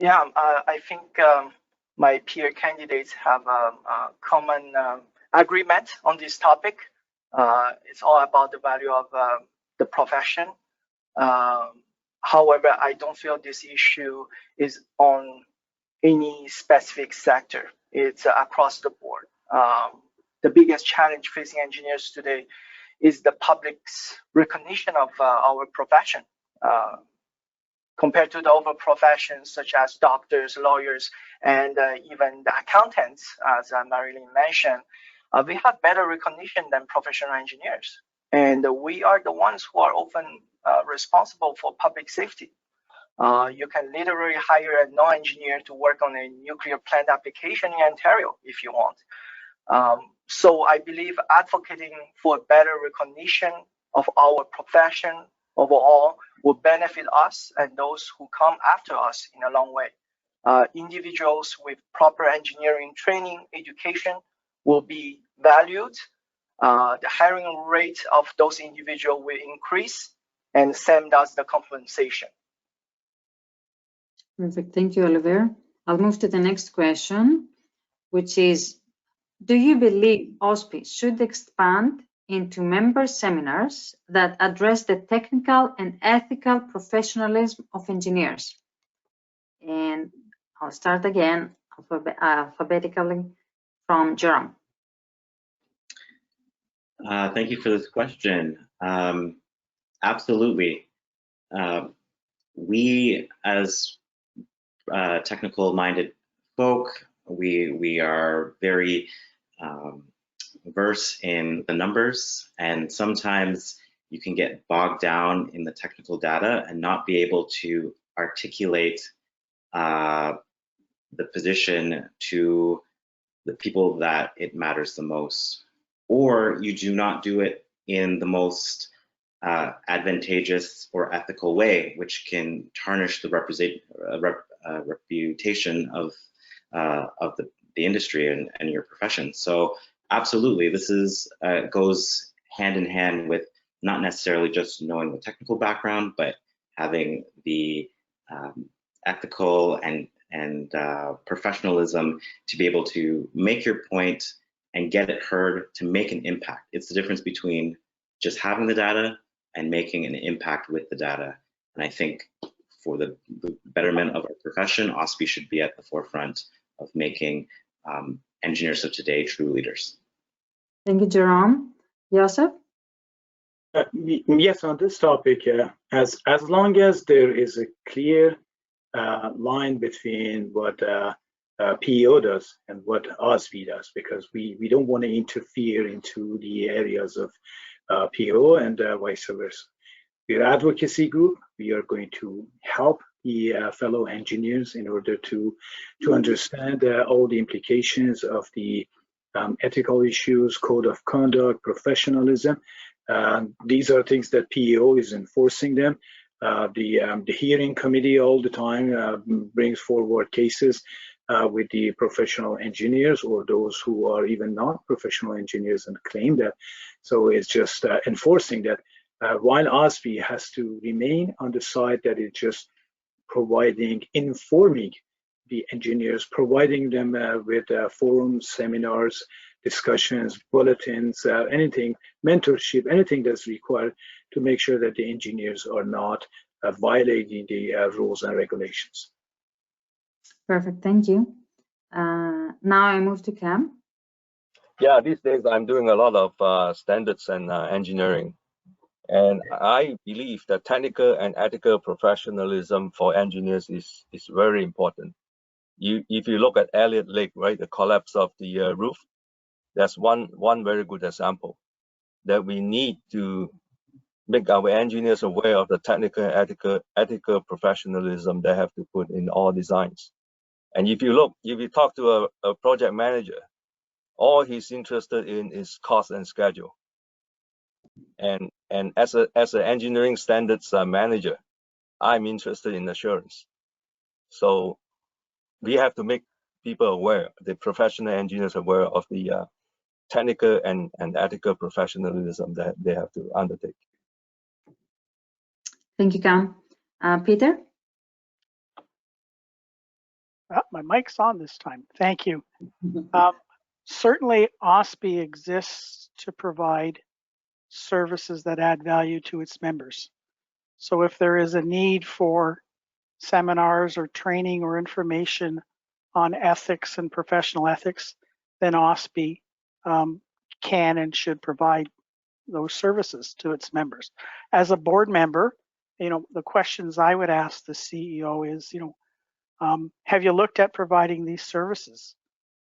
[SPEAKER 9] Yeah, I think my peer candidates have a common agreement on this topic. It's all about the value of the profession. However, I don't feel this issue is on any specific sector. It's across the board. The biggest challenge facing engineers today is the public's recognition of our profession. Compared to the other professions such as doctors, lawyers, and even the accountants, as Marilyn mentioned, we have better recognition than professional engineers. And we are the ones who are often responsible for public safety. You can literally hire a non-engineer to work on a nuclear plant application in Ontario if you want. So I believe advocating for better recognition of our profession overall will benefit us and those who come after us in a long way. Individuals with proper engineering training, education will be valued. The hiring rate of those individuals will increase, and same does the compensation.
[SPEAKER 2] Perfect. Thank you, Oliver. I'll move to the next question, which is, do you believe OSPE should expand into member seminars that address the technical and ethical professionalism of engineers? And I'll start again alphabetically from Jerome.
[SPEAKER 3] Thank you for this question. Absolutely. We as technical-minded folk, we are very versed in the numbers, and sometimes you can get bogged down in the technical data and not be able to articulate the position to the people that it matters the most, or you do not do it in the most advantageous or ethical way, which can tarnish the reputation of the industry and your profession. So absolutely, this is goes hand in hand with not necessarily just knowing the technical background, but having the ethical and professionalism to be able to make your point and get it heard, to make an impact. It's the difference between just having the data and making an impact with the data. And I think for the betterment of our profession, OSPE should be at the forefront of making engineers of today true leaders.
[SPEAKER 2] Thank you, Jerome. Yousef?
[SPEAKER 4] Yes, on this topic, as long as there is a clear line between what PEO does and what OSPE does, because we don't want to interfere into the areas of PEO and vice versa. We're an advocacy group. We are going to help the fellow engineers in order to understand all the implications of the ethical issues, code of conduct, professionalism. These are things that PEO is enforcing them. The hearing committee all the time brings forward cases with the professional engineers or those who are even not professional engineers and claim that. So it's just enforcing that. While OSPE has to remain on the side that it's just providing, informing the engineers, providing them with forums, seminars, discussions, bulletins, anything, mentorship, anything that's required to make sure that the engineers are not violating the rules and regulations.
[SPEAKER 2] Perfect, thank you. Now I move to Kam.
[SPEAKER 5] Yeah, these days I'm doing a lot of standards and engineering. And I believe that technical and ethical professionalism for engineers is very important. If you look at Elliott Lake, right, the collapse of the roof, that's one very good example that we need to make our engineers aware of the technical and ethical professionalism they have to put in all designs. And if you talk to a project manager, all he's interested in is cost and schedule. And as an engineering standards manager, I'm interested in assurance. So we have to make people aware, the professional engineers aware of the technical and ethical professionalism that they have to undertake.
[SPEAKER 2] Thank you, Kam. Peter?
[SPEAKER 6] My mic's on this time. Thank you. Certainly, OSPE exists to provide services that add value to its members. So if there is a need for seminars or training or information on ethics and professional ethics, then OSPE can and should provide those services to its members. As a board member, the questions I would ask the CEO is, have you looked at providing these services?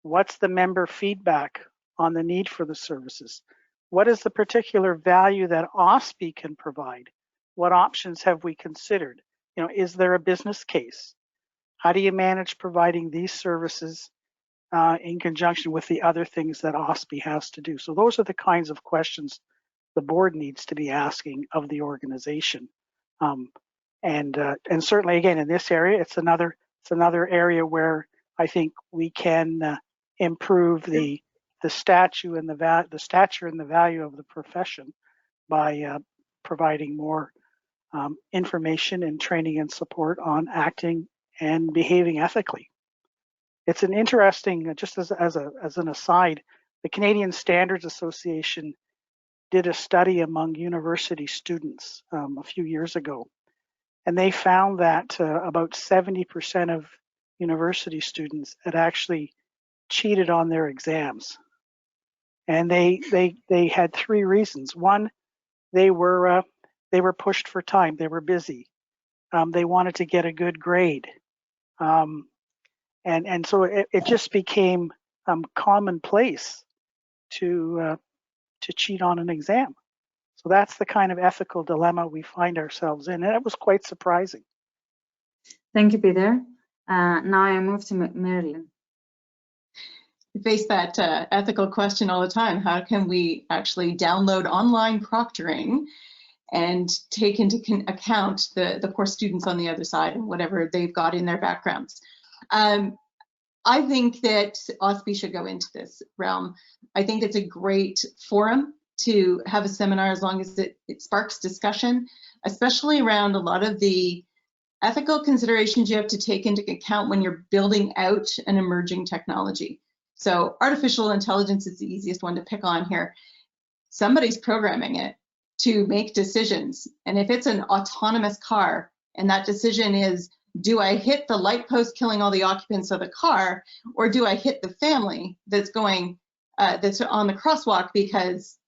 [SPEAKER 6] What's the member feedback on the need for the services? What is the particular value that OSPE can provide? What options have we considered? Is there a business case? How do you manage providing these services in conjunction with the other things that OSPE has to do? So those are the kinds of questions the board needs to be asking of the organization. And certainly, again, in this area, it's another area where I think we can improve the stature and the value of the profession by providing more information and training and support on acting and behaving ethically. It's an interesting, just as an aside, the Canadian Standards Association did a study among university students a few years ago, and they found that about 70% of university students had actually cheated on their exams. And they had three reasons. One, they were pushed for time. They were busy. They wanted to get a good grade. And so it just became commonplace to cheat on an exam. So that's the kind of ethical dilemma we find ourselves in, and it was quite surprising.
[SPEAKER 2] Thank you, Peter. Now I move to Marilyn.
[SPEAKER 7] We face that ethical question all the time. How can we actually download online proctoring and take into account the poor students on the other side and whatever they've got in their backgrounds? I think that OSPE should go into this realm. I think it's a great forum to have a seminar as long as it sparks discussion, especially around a lot of the ethical considerations you have to take into account when you're building out an emerging technology. So artificial intelligence is the easiest one to pick on here. Somebody's programming it to make decisions. And if it's an autonomous car and that decision is, do I hit the light post killing all the occupants of the car, or do I hit the family that's going, that's on the crosswalk because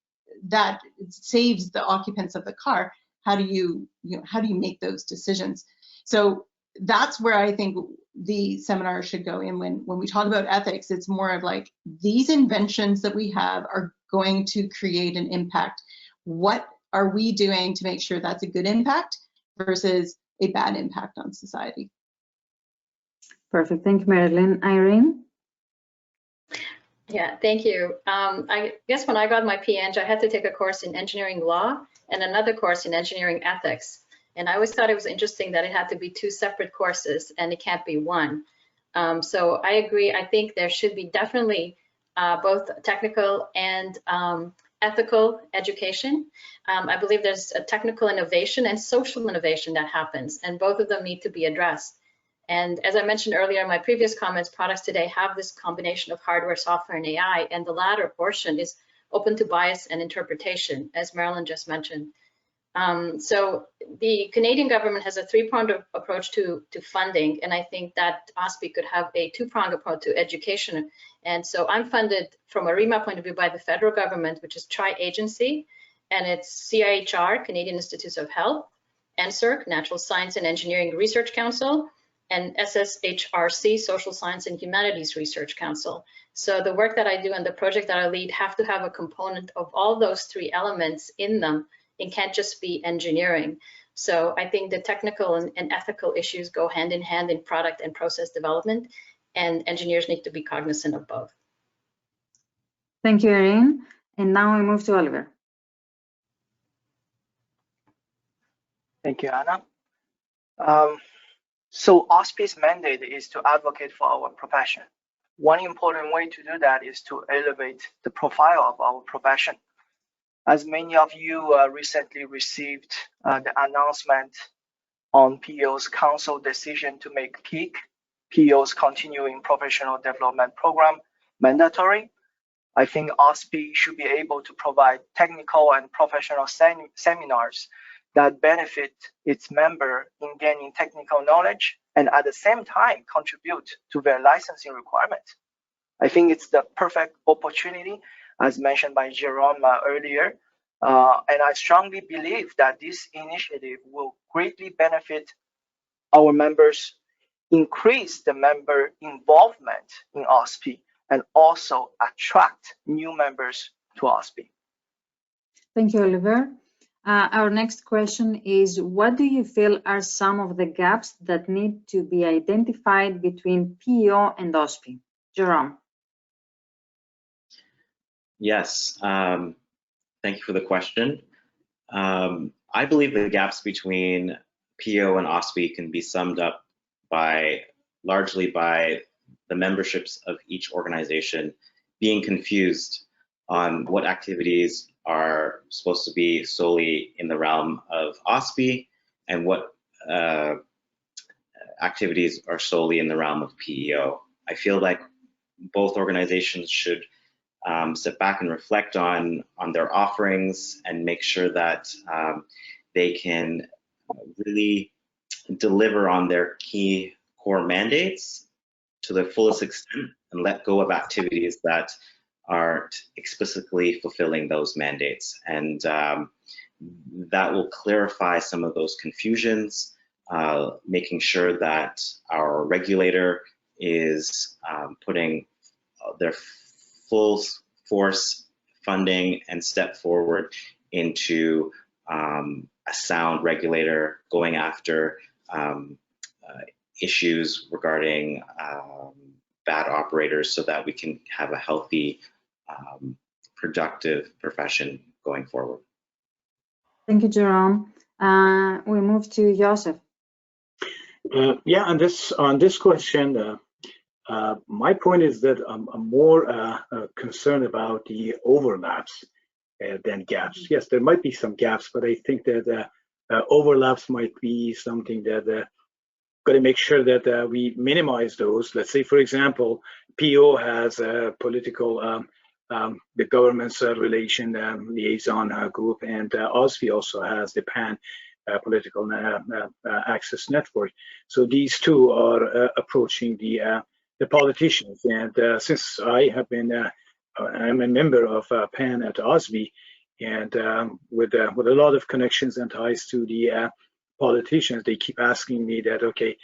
[SPEAKER 7] that saves the occupants of the car? How do you make those decisions? So that's where I think the seminar should go in. When we talk about ethics, it's more of like, these inventions that we have are going to create an impact. What are we doing to make sure that's a good impact versus a bad impact on society?
[SPEAKER 2] Perfect. Thank you, Marilyn. Irene?
[SPEAKER 8] Yeah, thank you. I guess when I got my P.Eng, I had to take a course in engineering law and another course in engineering ethics. And I always thought it was interesting that it had to be two separate courses and it can't be one. So I agree. I think there should be definitely both technical and ethical education. I believe there's a technical innovation and social innovation that happens, and both of them need to be addressed. And as I mentioned earlier in my previous comments, products today have this combination of hardware, software, and AI, and the latter portion is open to bias and interpretation, as Marilyn just mentioned. So the Canadian government has a three-pronged approach to funding, and I think that OSPE could have a two-pronged approach to education. And so I'm funded from a REMA point of view by the federal government, which is tri-agency, and it's CIHR, Canadian Institutes of Health, NSERC, Natural Science and Engineering Research Council, and SSHRC, Social Science and Humanities Research Council. So the work that I do and the project that I lead have to have a component of all those three elements in them. It can't just be engineering. So I think the technical and ethical issues go hand in hand in product and process development, and engineers need to be cognizant of both.
[SPEAKER 2] Thank you, Irene. And now we move to Oliver.
[SPEAKER 9] Thank you, Anna. So OSPE's mandate is to advocate for our profession. One important way to do that is to elevate the profile of our profession. As many of you recently received the announcement on PEO's council decision to make PEAK, PEO's continuing professional development program, mandatory, I think OSPE should be able to provide technical and professional seminars that benefit its member in gaining technical knowledge and at the same time contribute to their licensing requirements. I think it's the perfect opportunity, as mentioned by Jerome earlier, and I strongly believe that this initiative will greatly benefit our members, increase the member involvement in OSPE, and also attract new members to OSPE.
[SPEAKER 2] Thank you, Oliver. Our next question is, what do you feel are some of the gaps that need to be identified between PEO and OSPE? Jerome.
[SPEAKER 3] Yes, thank you for the question. I believe the gaps between PEO and OSPE can be summed up largely by the memberships of each organization being confused on what activities are supposed to be solely in the realm of OSPE and what activities are solely in the realm of PEO. I feel like both organizations should sit back and reflect on their offerings and make sure that they can really deliver on their key core mandates to the fullest extent and let go of activities that aren't explicitly fulfilling those mandates. And that will clarify some of those confusions, making sure that our regulator is putting their full force funding and step forward into a sound regulator going after issues regarding bad operators so that we can have a healthy, productive profession going forward.
[SPEAKER 2] Thank you, Jerome. We move to Yousef.
[SPEAKER 4] Yeah, on this question, my point is that I'm more concerned about the overlaps than gaps. Yes, there might be some gaps, but I think that overlaps might be something that got to make sure that we minimize those. Let's say, for example, PO has a political, the government's relation liaison group, and OSPE also has the PAN political access network. So these two are approaching the politicians. And since I have been, I'm a member of PAN at OSPE, and with a lot of connections and ties to the politicians, they keep asking me that, okay,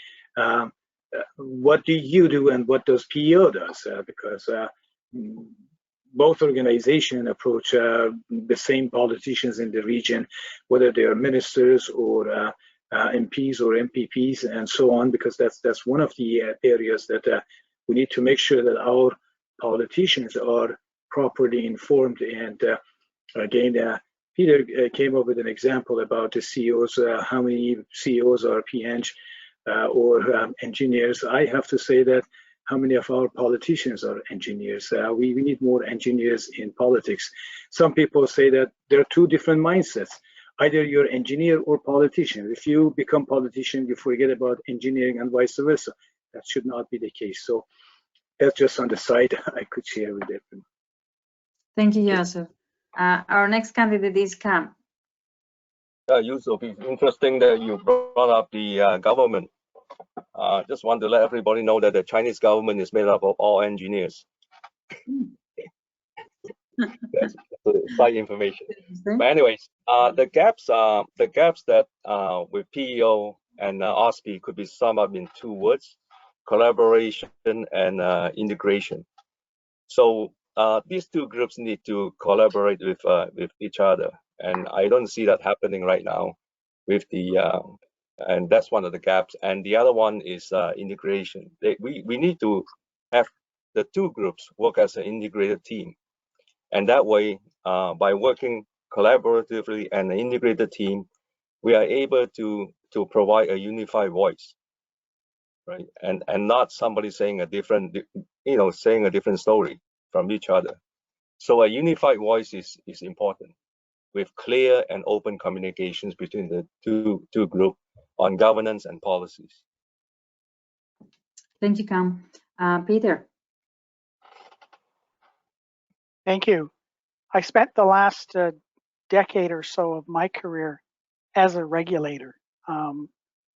[SPEAKER 4] what do you do and what does PEO does? Because both organizations approach the same politicians in the region, whether they are ministers or MPs or MPPs and so on, because that's one of the areas that we need to make sure that our politicians are properly informed. And again, Peter came up with an example about the CEOs, how many CEOs are P.Eng or engineers. I have to say that how many of our politicians are engineers? We need more engineers in politics. Some people say that there are two different mindsets. Either you're engineer or politician. If you become politician, you forget about engineering and vice versa. That should not be the case. So that's just on the side I could share with everyone.
[SPEAKER 2] Thank you, Yousef. Our next candidate is Kam.
[SPEAKER 5] Yousef, it's interesting that you brought up the government. Just want to let everybody know that the Chinese government is made up of all engineers. That's side information. But anyways, the gaps that with PEO and OSPE could be summed up in two words: collaboration and integration. So these two groups need to collaborate with each other, and I don't see that happening right now with the and that's one of the gaps. And the other one is integration. We need to have the two groups work as an integrated team, and that way, by working collaboratively and an integrated team, we are able to provide a unified voice, right? And not somebody saying a different, saying a different story from each other. So a unified voice is important, with clear and open communications between the two groups on governance and policies.
[SPEAKER 2] Thank you, Kam. Peter.
[SPEAKER 6] Thank you. I spent the last decade or so of my career as a regulator.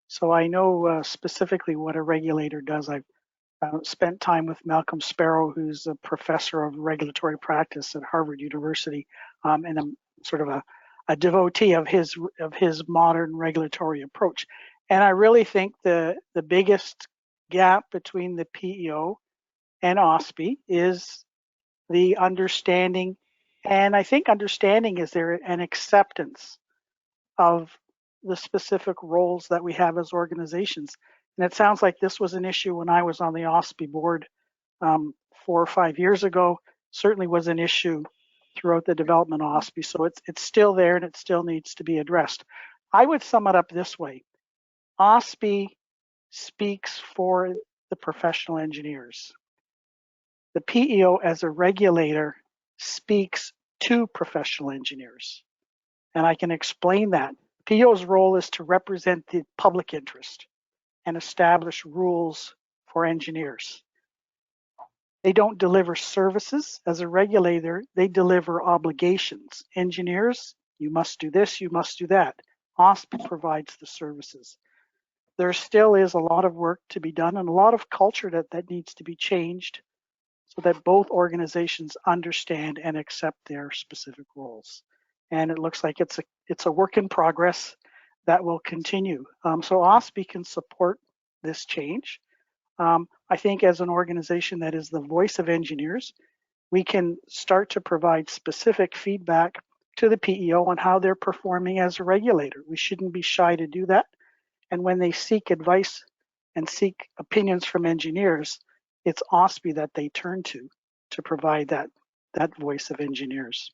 [SPEAKER 6] So I know specifically what a regulator does. I've spent time with Malcolm Sparrow, who's a professor of regulatory practice at Harvard University, and I'm sort of a devotee of his modern regulatory approach. And I really think the biggest gap between the PEO and OSPE is the understanding, and I think understanding is there an acceptance of the specific roles that we have as organizations. And it sounds like this was an issue when I was on the OSPE board 4 or 5 years ago. Certainly was an issue throughout the development of OSPE. So it's still there and it still needs to be addressed. I would sum it up this way. OSPE speaks for the professional engineers. The PEO as a regulator speaks to professional engineers. And I can explain that. PEO's role is to represent the public interest and establish rules for engineers. They don't deliver services. As a regulator, they deliver obligations. Engineers, you must do this, you must do that. OSPE provides the services. There still is a lot of work to be done and a lot of culture that needs to be changed so that both organizations understand and accept their specific roles. And it looks like it's a work in progress that will continue. So OSPE can support this change. I think as an organization that is the voice of engineers, we can start to provide specific feedback to the PEO on how they're performing as a regulator. We shouldn't be shy to do that. And when they seek advice and seek opinions from engineers, it's OSPE that they turn to provide that voice of engineers.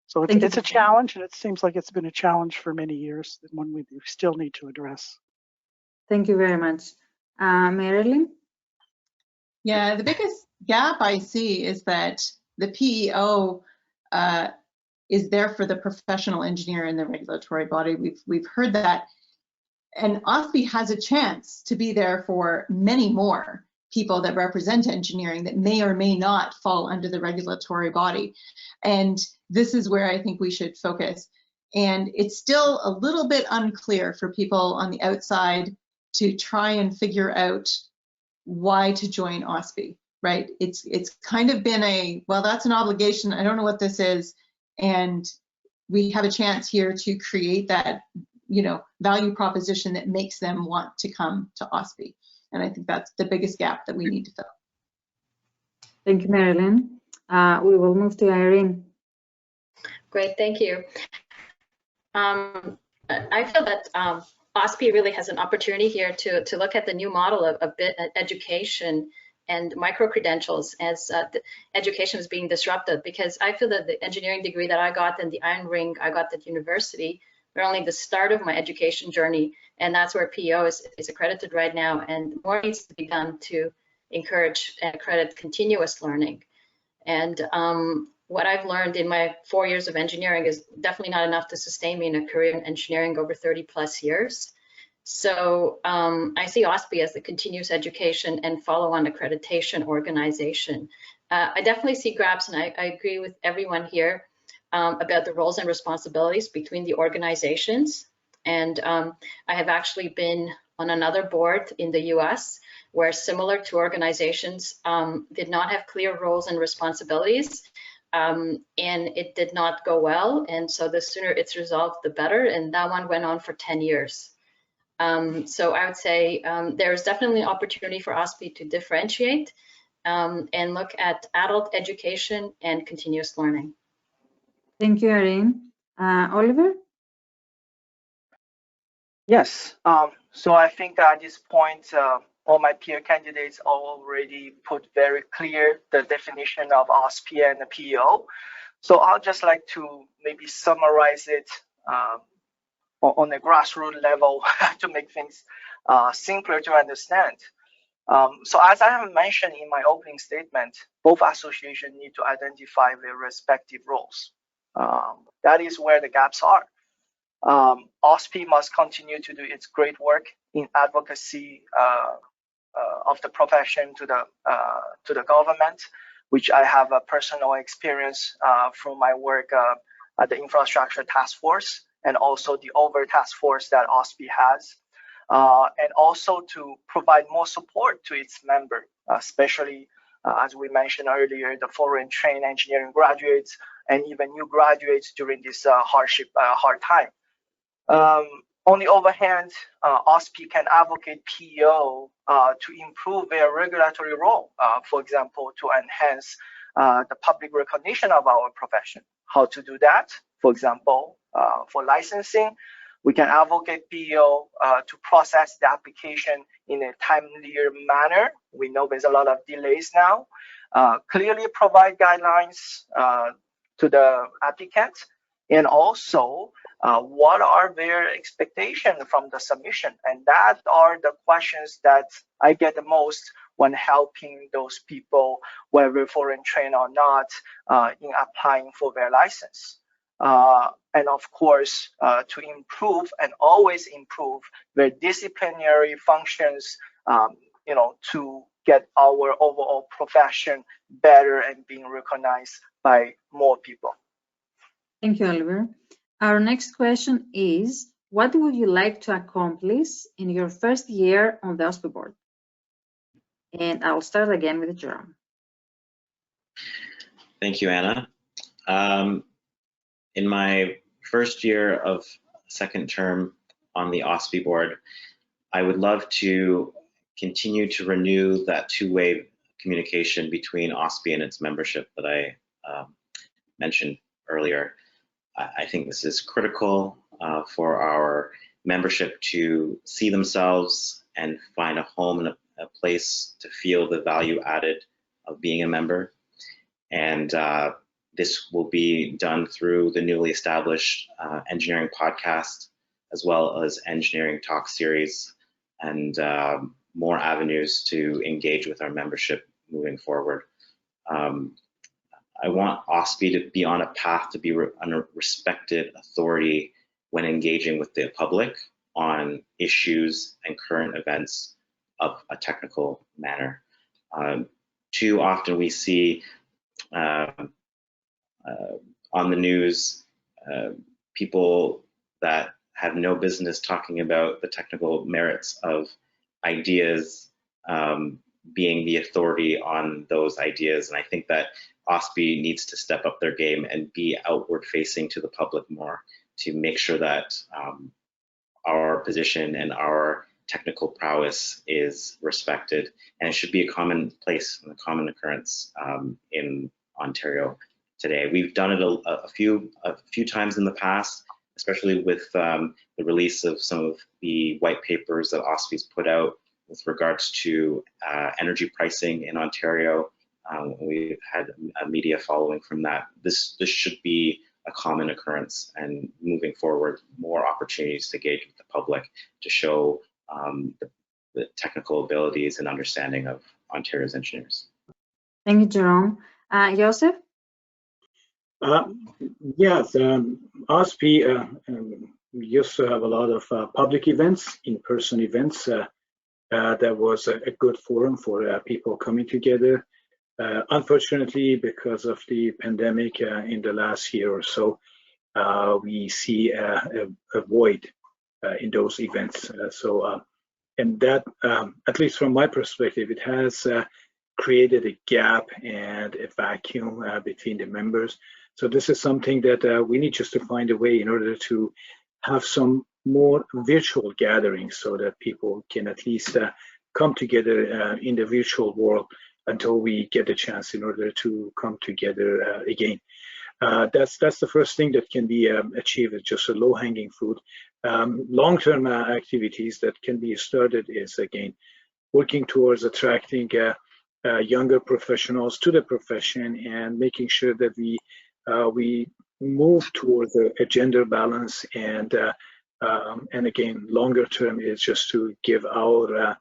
[SPEAKER 6] So it's a challenge, and it seems like it's been a challenge for many years, and one we still need to address.
[SPEAKER 2] Thank you very much. Marilyn?
[SPEAKER 7] Yeah, the biggest gap I see is that the PEO is there for the professional engineer in the regulatory body. We've heard that. And OSPE has a chance to be there for many more people that represent engineering that may or may not fall under the regulatory body. And this is where I think we should focus. And it's still a little bit unclear for people on the outside to try and figure out why to join OSPE, right? It's kind of been well, that's an obligation. I don't know what this is. And we have a chance here to create that value proposition that makes them want to come to OSPE. And I think that's the biggest gap that we need to fill.
[SPEAKER 2] Thank you, Marilyn. We will move to Irene.
[SPEAKER 8] Great, thank you. I feel that OSPE really has an opportunity here to look at the new model of education and micro-credentials as education is being disrupted, because I feel that the engineering degree that I got and the iron ring I got at university were only the start of my education journey, and that's where PEO is accredited right now, and more needs to be done to encourage and accredit continuous learning. And what I've learned in my 4 years of engineering is definitely not enough to sustain me in a career in engineering over 30+ years. So I see OSPE as the continuous education and follow-on accreditation organization. I definitely see gaps, and I agree with everyone here about the roles and responsibilities between the organizations. And I have actually been on another board in the US where similar to organizations did not have clear roles and responsibilities, and it did not go well. And so the sooner it's resolved, the better. And that one went on for 10 years. So I would say there's definitely an opportunity for OSPE to differentiate and look at adult education and continuous learning.
[SPEAKER 2] Thank you, Irene. Oliver?
[SPEAKER 9] Yes, so I think at this point, all my peer candidates already put very clear the definition of OSPE and the PEO. So I'll just like to maybe summarize it on a grassroots level to make things simpler to understand. So as I have mentioned in my opening statement, both associations need to identify their respective roles. That is where the gaps are. OSPE must continue to do its great work in advocacy of the profession to the government, which I have a personal experience from my work at the Infrastructure Task Force and also the OVER Task Force that OSPE has, and also to provide more support to its member, especially as we mentioned earlier, the foreign trained engineering graduates and even new graduates during this hard time. On the other hand, OSPE can advocate PEO to improve their regulatory role, for example, to enhance the public recognition of our profession. How to do that? For example, for licensing, we can advocate PEO to process the application in a timelier manner. We know there's a lot of delays now. Clearly provide guidelines to the applicant, and also what are their expectations from the submission? And that are the questions that I get the most when helping those people, whether foreign trained or not, in applying for their license. And of course, to improve and always improve their disciplinary functions, to get our overall profession better and being recognized by more people.
[SPEAKER 2] Thank you, Oliver. Our next question is, what would you like to accomplish in your first year on the OSPE board? And I'll start again with Jerome.
[SPEAKER 3] Thank you, Anna. In my first year of second term on the OSPE board, I would love to continue to renew that two-way communication between OSPE and its membership that I mentioned earlier. I think this is critical for our membership to see themselves and find a home and a place to feel the value added of being a member. And this will be done through the newly established engineering podcast, as well as engineering talk series, and more avenues to engage with our membership moving forward. I want OSPE to be on a path to be a respected authority when engaging with the public on issues and current events of a technical manner. Too often we see on the news people that have no business talking about the technical merits of ideas being the authority on those ideas. And I think that OSPE needs to step up their game and be outward facing to the public more to make sure that our position and our technical prowess is respected, and it should be a commonplace and a common occurrence in Ontario today. We've done it a few times in the past, especially with the release of some of the white papers that OSPI's put out with regards to energy pricing in Ontario. We've had a media following from that. This should be a common occurrence, and moving forward, more opportunities to engage with the public to show the technical abilities and understanding of Ontario's engineers.
[SPEAKER 2] Thank you, Jerome. Yousef?
[SPEAKER 4] Yes, OSPE used to have a lot of public events, in-person events. That was a good forum for people coming together. Unfortunately, because of the pandemic in the last year or so, we see a void in those events. And that, at least from my perspective, it has created a gap and a vacuum between the members. So this is something that we need just to find a way in order to have some more virtual gatherings so that people can at least come together in the virtual world until we get a chance in order to come together again. That's the first thing that can be achieved. It's just a low-hanging fruit. Long-term activities that can be started is, again, working towards attracting younger professionals to the profession and making sure that we move towards a gender balance, and again, longer term is just to give our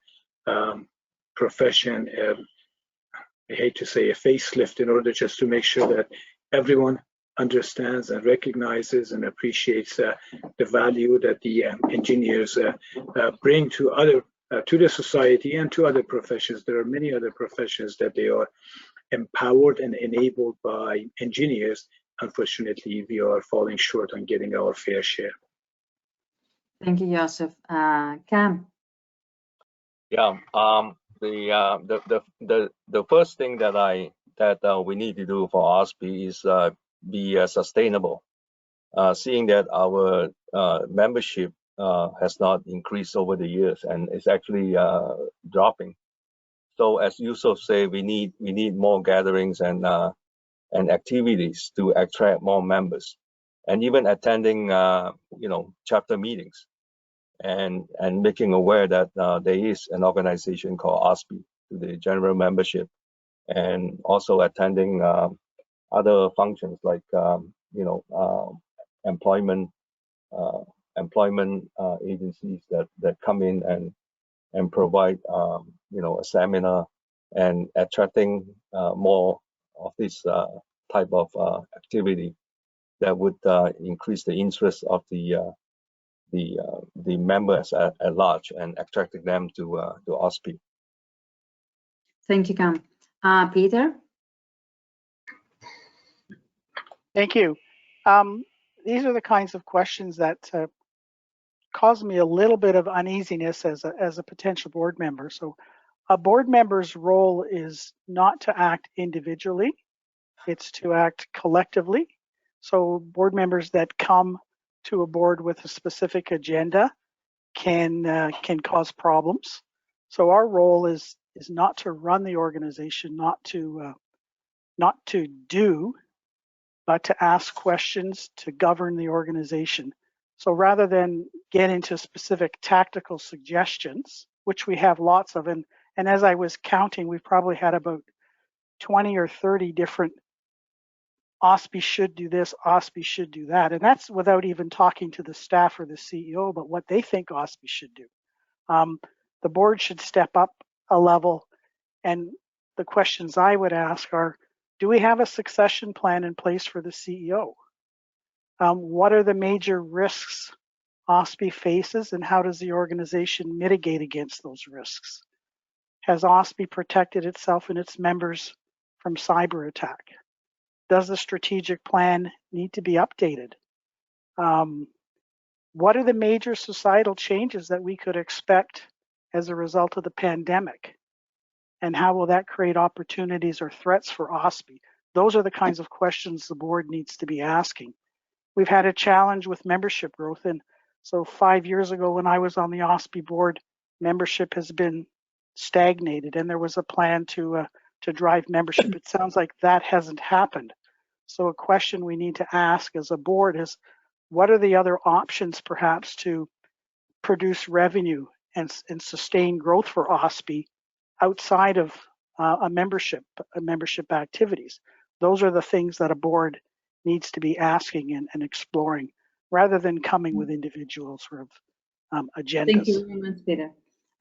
[SPEAKER 4] profession, I hate to say, a facelift, in order just to make sure that everyone understands and recognizes and appreciates the value that the engineers bring to the society and to other professions. There are many other professions that they are empowered and enabled by engineers. Unfortunately, we are falling short on getting our fair share.
[SPEAKER 2] Thank you, Yousef. Kam?
[SPEAKER 5] Yeah, the first thing that we need to do for OSPE is be sustainable. Seeing that our membership has not increased over the years and it's actually dropping. So as Yousef say, we need more gatherings and activities to attract more members, and even attending chapter meetings, and making aware that there is an organization called OSPE to the general membership, and also attending other functions like employment agencies that come in and provide a seminar, and attracting more of this type of activity that would increase the interest of the members at large and attracting them to OSPE.
[SPEAKER 2] Thank you, Kam. Peter?
[SPEAKER 6] Thank you. These are the kinds of questions that cause me a little bit of uneasiness as a potential board member. So a board member's role is not to act individually, it's to act collectively. So board members that come to a board with a specific agenda can cause problems. So our role is not to run the organization, not to do, but to ask questions, to govern the organization. So rather than get into specific tactical suggestions, which we have lots of, and as I was counting, we've probably had about 20 or 30 different OSPE should do this, OSPE should do that. And that's without even talking to the staff or the CEO about what they think OSPE should do. The board should step up a level, and the questions I would ask are, do we have a succession plan in place for the CEO? What are the major risks OSPE faces, and how does the organization mitigate against those risks? Has OSPE protected itself and its members from cyber attack? Does the strategic plan need to be updated? What are the major societal changes that we could expect as a result of the pandemic? And how will that create opportunities or threats for OSPE? Those are the kinds of questions the board needs to be asking. We've had a challenge with membership growth, and So 5 years ago when I was on the OSPE board, membership has been stagnated, and there was a plan to drive membership. It sounds like that hasn't happened. So a question we need to ask as a board is, what are the other options perhaps to produce revenue and sustain growth for OSPE outside of membership activities? Those are the things that a board needs to be asking and exploring, rather than coming with individual sort of agendas.
[SPEAKER 2] Thank you very much, Peter.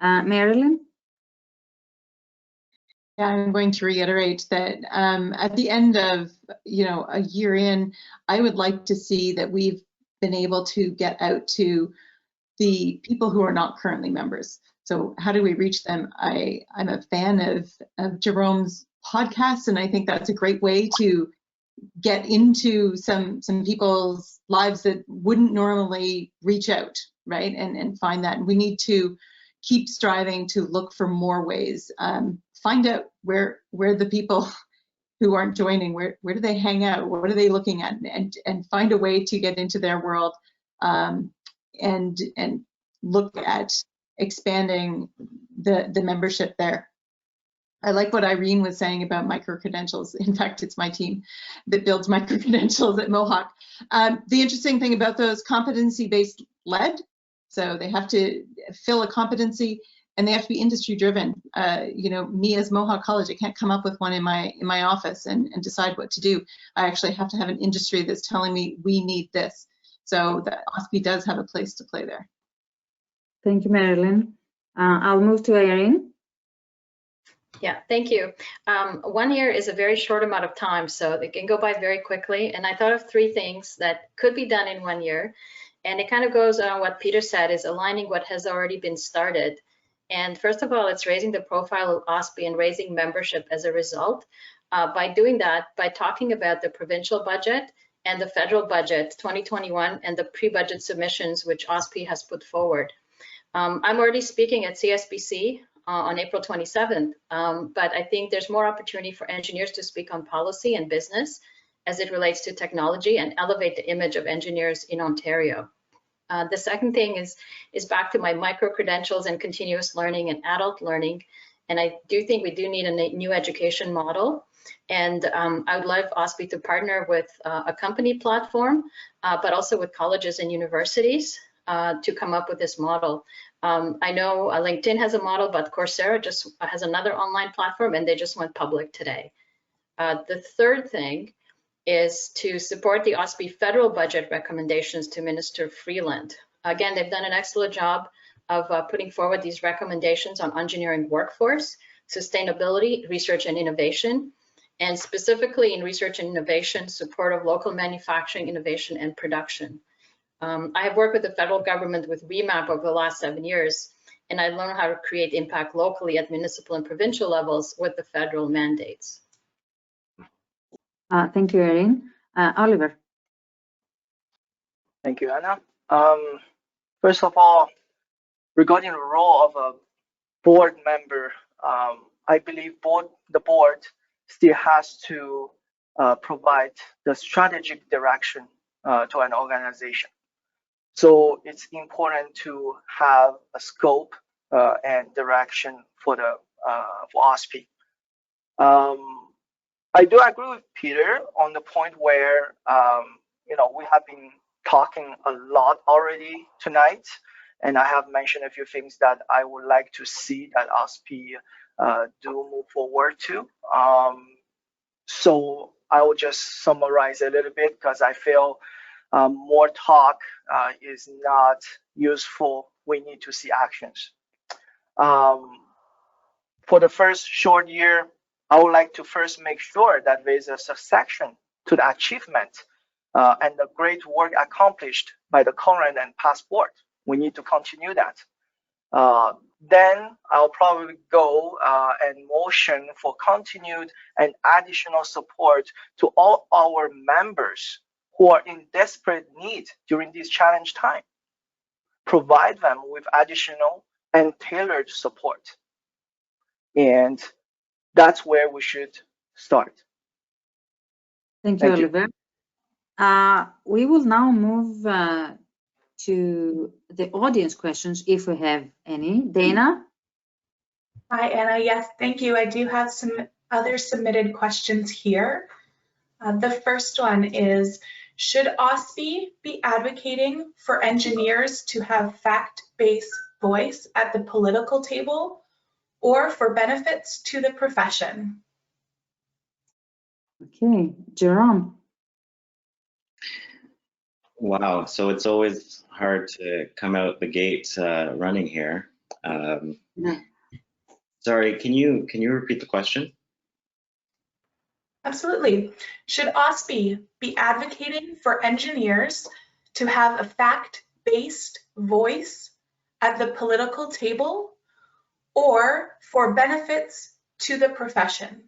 [SPEAKER 2] Marilyn?
[SPEAKER 7] Yeah, I'm going to reiterate that at the end of a year in, I would like to see that we've been able to get out to the people who are not currently members. So how do we reach them? I'm a fan of Jerome's podcast, and I think that's a great way to get into some people's lives that wouldn't normally reach out, right? And find that. And we need to keep striving to look for more ways. Find out where the people who aren't joining, where do they hang out? What are they looking at? And find a way to get into their world, and look at expanding the membership there. I like what Irene was saying about micro-credentials. In fact, it's my team that builds micro-credentials at Mohawk. The interesting thing about those, competency-based led, so they have to fill a competency and they have to be industry-driven. Me as Mohawk College, I can't come up with one in my office and decide what to do. I actually have to have an industry that's telling me we need this. So the OSPE does have a place to play there.
[SPEAKER 2] Thank you, Marilyn. I'll move to Irene.
[SPEAKER 8] Yeah, thank you. 1 year is a very short amount of time, so it can go by very quickly. And I thought of 3 things that could be done in 1 year. And it kind of goes on what Peter said, is aligning what has already been started. And first of all, it's raising the profile of OSPE and raising membership as a result. By doing that, by talking about the provincial budget and the federal budget 2021 and the pre-budget submissions which OSPE has put forward. I'm already speaking at CSBC on April 27th, but I think there's more opportunity for engineers to speak on policy and business as it relates to technology and elevate the image of engineers in Ontario. The second thing is back to my micro-credentials and continuous learning and adult learning. And I do think we do need a new education model. And I would love OSPE to partner with a company platform, but also with colleges and universities to come up with this model. I know LinkedIn has a model, but Coursera just has another online platform, and they just went public today. The third thing is to support the OSPE federal budget recommendations to Minister Freeland. Again, they've done an excellent job of putting forward these recommendations on engineering workforce, sustainability, research and innovation, and specifically in research and innovation, support of local manufacturing, innovation and production. I have worked with the federal government with REMAP over the last 7 years, and I learned how to create impact locally at municipal and provincial levels with the federal mandates.
[SPEAKER 2] Thank you, Irene. Oliver.
[SPEAKER 9] Thank you, Anna. First of all, regarding the role of a board member, I believe the board still has to provide the strategic direction to an organization. So it's important to have a scope and direction for OSPE. I do agree with Peter on the point where we have been talking a lot already tonight, and I have mentioned a few things that I would like to see that OSPE do move forward to. So I will just summarize a little bit because I feel more talk is not useful. We need to see actions. For the first short year, I would like to first make sure that there is a succession to the achievement and the great work accomplished by the current and past board. We need to continue that. Then I'll probably go and motion for continued and additional support to all our members who are in desperate need during this challenge time. Provide them with additional and tailored support. And that's where we should start.
[SPEAKER 2] Thank you, Oliver. We will now move to the audience questions, if we have any. Dana?
[SPEAKER 10] Hi, Anna. Yes, thank you. I do have some other submitted questions here. The first one is, should OSPE be advocating for engineers to have fact-based voice at the political table or for benefits to the profession?
[SPEAKER 2] Okay, Jerome.
[SPEAKER 3] Wow, so it's always hard to come out the gate running here.
[SPEAKER 2] No.
[SPEAKER 3] Sorry, can you repeat the question?
[SPEAKER 10] Absolutely. Should OSPE be advocating for engineers to have a fact-based voice at the political table or for benefits to the profession?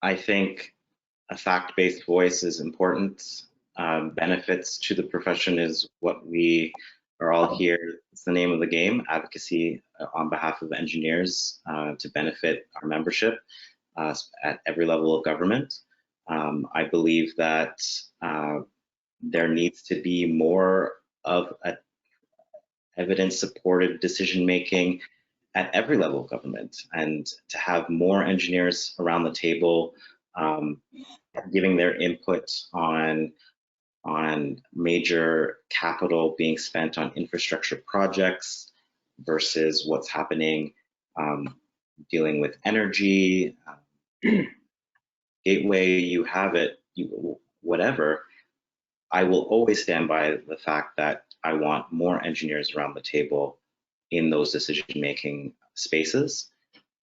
[SPEAKER 3] I think a fact-based voice is important. Benefits to the profession is what we are all here. It's the name of the game, advocacy on behalf of engineers to benefit our membership at every level of government. I believe that there needs to be more of a evidence-supported decision-making at every level of government, and to have more engineers around the table giving their input on major capital being spent on infrastructure projects versus what's happening dealing with energy, gateway, you have it, whatever. I will always stand by the fact that I want more engineers around the table in those decision-making spaces.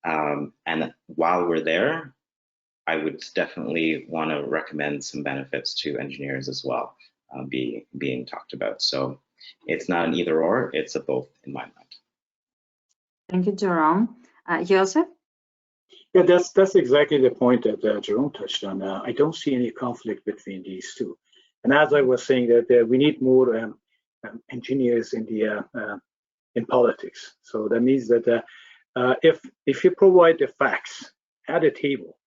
[SPEAKER 3] And while we're there, I would definitely want to recommend some benefits to engineers as well being talked about. So it's not an either or, it's a both in my mind.
[SPEAKER 2] Thank you, Jerome. Yousef?
[SPEAKER 4] Yeah, that's exactly the point that Jerome touched on. I don't see any conflict between these two. And as I was saying, that we need more engineers in the in politics. So that means that if you provide the facts at the table,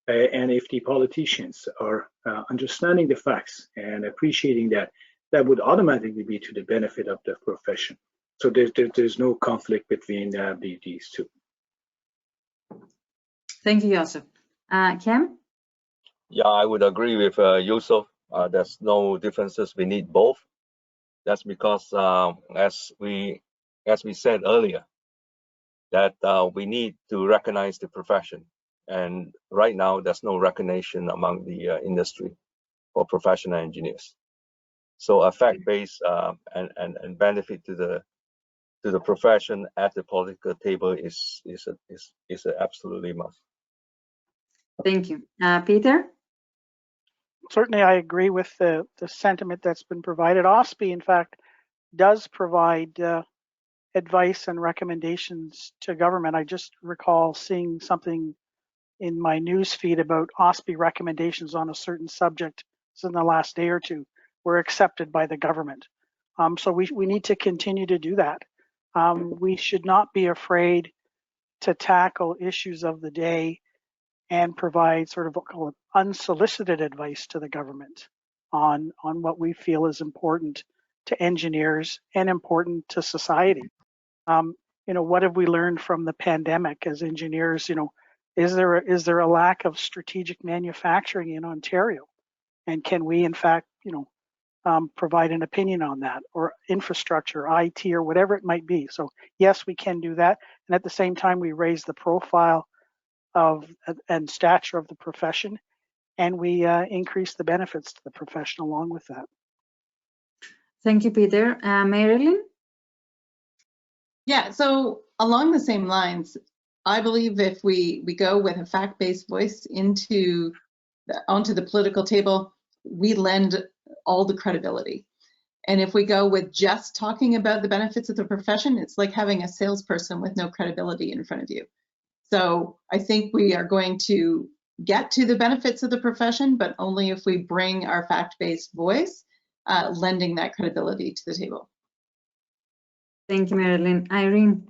[SPEAKER 4] and if the politicians are understanding the facts and appreciating that, that would automatically be to the benefit of the profession. So there's no conflict between these two.
[SPEAKER 2] Thank you, Yousef. Kam?
[SPEAKER 5] Yeah, I would agree with Yousef. There's no differences. We need both. That's because, as we said earlier, that we need to recognize the profession. And right now, there's no recognition among the industry for professional engineers. So a fact-based and benefit to the profession at the political table is an absolutely must.
[SPEAKER 2] Thank you. Peter?
[SPEAKER 6] Certainly, I agree with the sentiment that's been provided. OSPE, in fact, does provide advice and recommendations to government. I just recall seeing something in my news feed about OSPE recommendations on a certain subject in the last day or two were accepted by the government. So we need to continue to do that. We should not be afraid to tackle issues of the day and provide sort of unsolicited advice to the government on what we feel is important to engineers and important to society. What have we learned from the pandemic as engineers? Is there a lack of strategic manufacturing in Ontario, and can we in fact provide an opinion on that, or infrastructure, IT, or whatever it might be? So yes, we can do that, and at the same time we raise the profile of and stature of the profession, and we increase the benefits to the profession along with that.
[SPEAKER 2] Thank you, Peter. Marilyn?
[SPEAKER 7] Yeah, so along the same lines, I believe if we go with a fact-based voice onto the political table, we lend all the credibility. And if we go with just talking about the benefits of the profession, it's like having a salesperson with no credibility in front of you. So I think we are going to get to the benefits of the profession, but only if we bring our fact-based voice, lending that credibility to the table.
[SPEAKER 2] Thank you, Marilyn. Irene?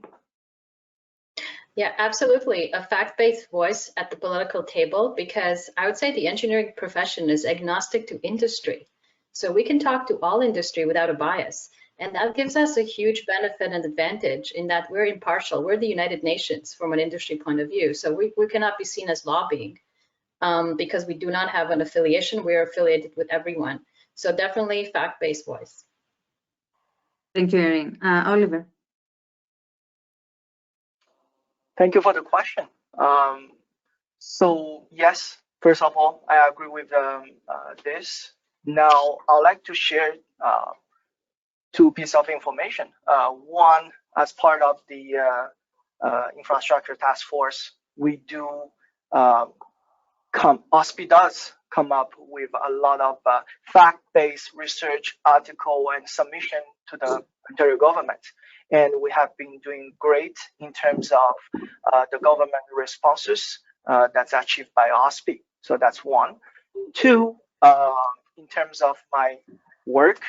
[SPEAKER 8] Yeah, absolutely. A fact-based voice at the political table, because I would say the engineering profession is agnostic to industry. So we can talk to all industry without a bias. And that gives us a huge benefit and advantage in that we're impartial. We're the United Nations from an industry point of view. So we cannot be seen as lobbying because we do not have an affiliation. We're affiliated with everyone. So definitely fact-based voice.
[SPEAKER 2] Thank you, Irene. Oliver.
[SPEAKER 9] Thank you for the question. So yes, first of all, I agree with this. Now, I'd like to share two pieces of information. One, as part of the infrastructure task force, we do OSPE does come up with a lot of fact-based research article and submission to the Ontario government. And we have been doing great in terms of the government responses that's achieved by OSPE. So that's one. Two, in terms of my work,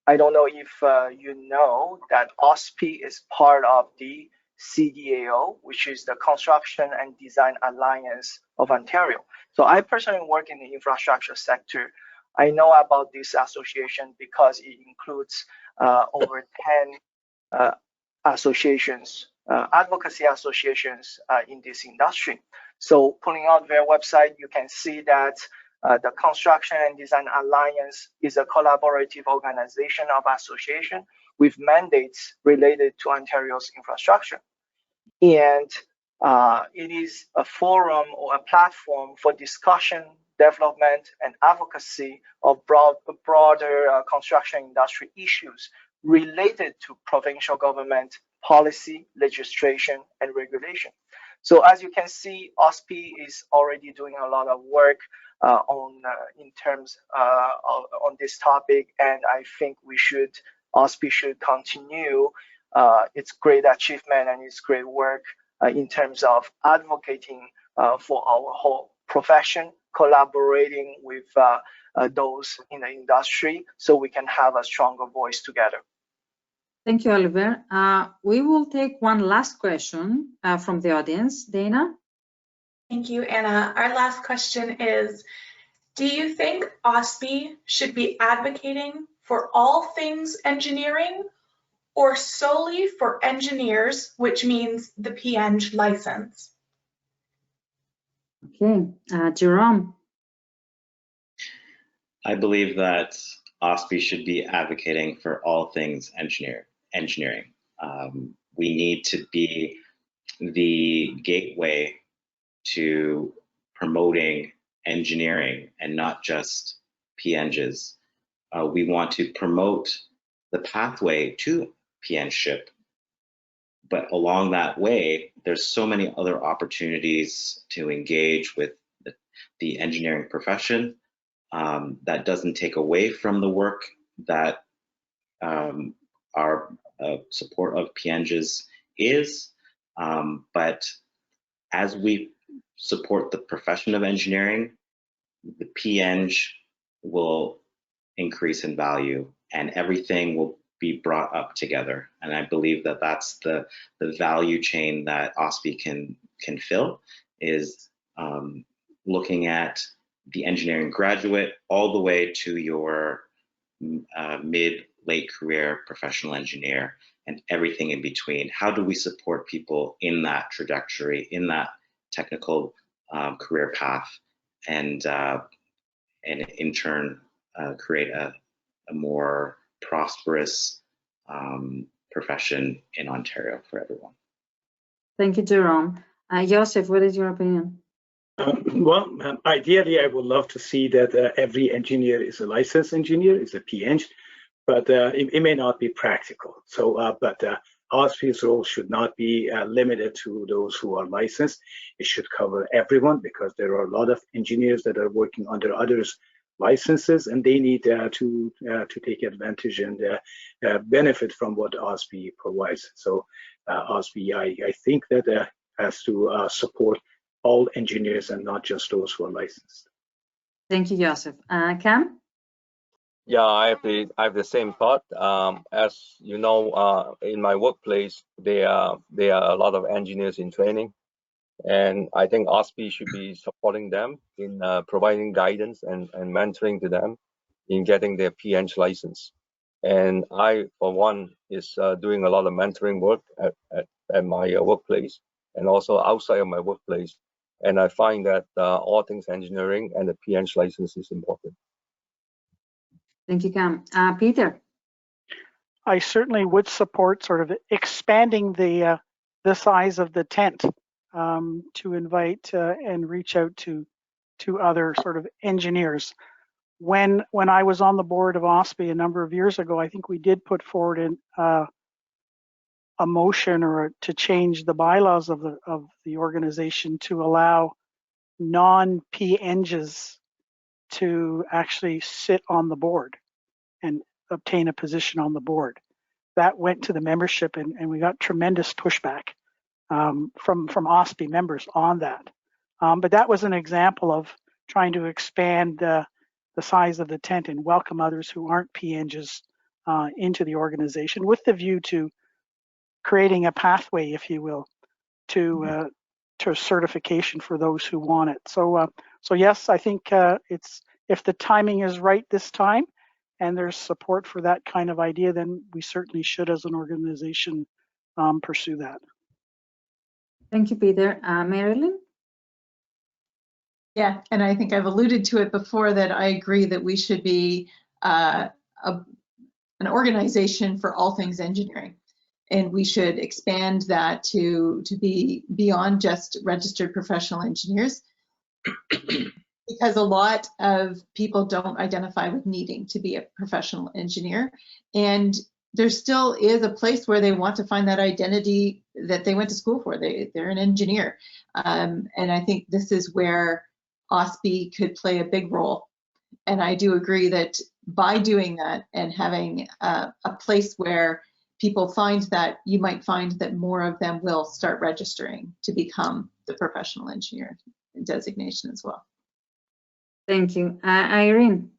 [SPEAKER 9] I don't know if you know that OSPE is part of the CDAO, which is the Construction and Design Alliance of Ontario. So I personally work in the infrastructure sector. I know about this association because it includes over 10 associations, advocacy associations in this industry. So pulling out their website, you can see that the Construction and Design Alliance is a collaborative organization of association with mandates related to Ontario's infrastructure. And it is a forum or a platform for discussion, development, and advocacy of broader construction industry issues related to provincial government policy, legislation, and regulation. So as you can see, OSPE is already doing a lot of work in terms on this topic, and I think OSPE should continue its great achievement and its great work in terms of advocating for our whole profession, collaborating with those in the industry so we can have a stronger voice together.
[SPEAKER 2] Thank you, Oliver. We will take one last question from the audience. Dana?
[SPEAKER 10] Thank you, Anna. Our last question is, do you think OSPE should be advocating for all things engineering or solely for engineers, which means the P.Eng license?
[SPEAKER 2] Okay, Jerome.
[SPEAKER 3] I believe that OSPE should be advocating for all things engineering. We need to be the gateway to promoting engineering and not just P.Engs. We want to promote the pathway to P.Engship, but along that way, there's so many other opportunities to engage with the engineering profession that doesn't take away from the work that our support of P.Engs is, but as we support the profession of engineering, the P.Eng will increase in value and everything will be brought up together. And I believe that that's the value chain that OSPE can fill, is looking at the engineering graduate all the way to your mid-late career professional engineer and everything in between. How do we support people in that trajectory, in that technical career path, and in turn create a more prosperous profession in Ontario for everyone.
[SPEAKER 2] Thank you, Jerome. Yousef, what is your opinion?
[SPEAKER 4] Ideally, I would love to see that every engineer is a licensed engineer, is a P.Eng, but it may not be practical. So, but OSPE's role should not be limited to those who are licensed. It should cover everyone because there are a lot of engineers that are working under others' licenses, and they need to take advantage and benefit from what OSPE provides. So, OSPE, I think that has to support all engineers and not just those who are licensed.
[SPEAKER 2] Thank you, Yousef. Kam?
[SPEAKER 5] Yeah, I have the same thought. As you know, in my workplace, there are a lot of engineers in training, And I think OSPE should be supporting them in providing guidance and mentoring to them in getting their P.Eng license. And I, for one, is doing a lot of mentoring work at my workplace and also outside of my workplace. And I find that all things engineering and the P.Eng license is important.
[SPEAKER 2] Thank you, Kam. Peter.
[SPEAKER 6] I certainly would support sort of expanding the size of the tent to invite and reach out to other sort of engineers. When I was on the board of OSPE a number of years ago, I think we did put forward a motion to change the bylaws of the organization to allow non-P.Engs to actually sit on the board and obtain a position on the board. That went to the membership, and we got tremendous pushback from OSPE members on that. But that was an example of trying to expand the size of the tent and welcome others who aren't P.Engs into the organization, with the view to creating a pathway, if you will, to certification for those who want it. So yes, I think it's, if the timing is right this time and there's support for that kind of idea, then we certainly should, as an organization, pursue that.
[SPEAKER 2] Thank you, Peter. Marilyn?
[SPEAKER 7] Yeah, and I think I've alluded to it before that I agree that we should be an organization for all things engineering. And we should expand that to be beyond just registered professional engineers, because a lot of people don't identify with needing to be a professional engineer. And there still is a place where they want to find that identity that they went to school for. They're an engineer. And I think this is where OSPE could play a big role. And I do agree that by doing that and having a place where people find that, you might find that more of them will start registering to become the professional engineer designation as well.
[SPEAKER 2] Thank you. Irene?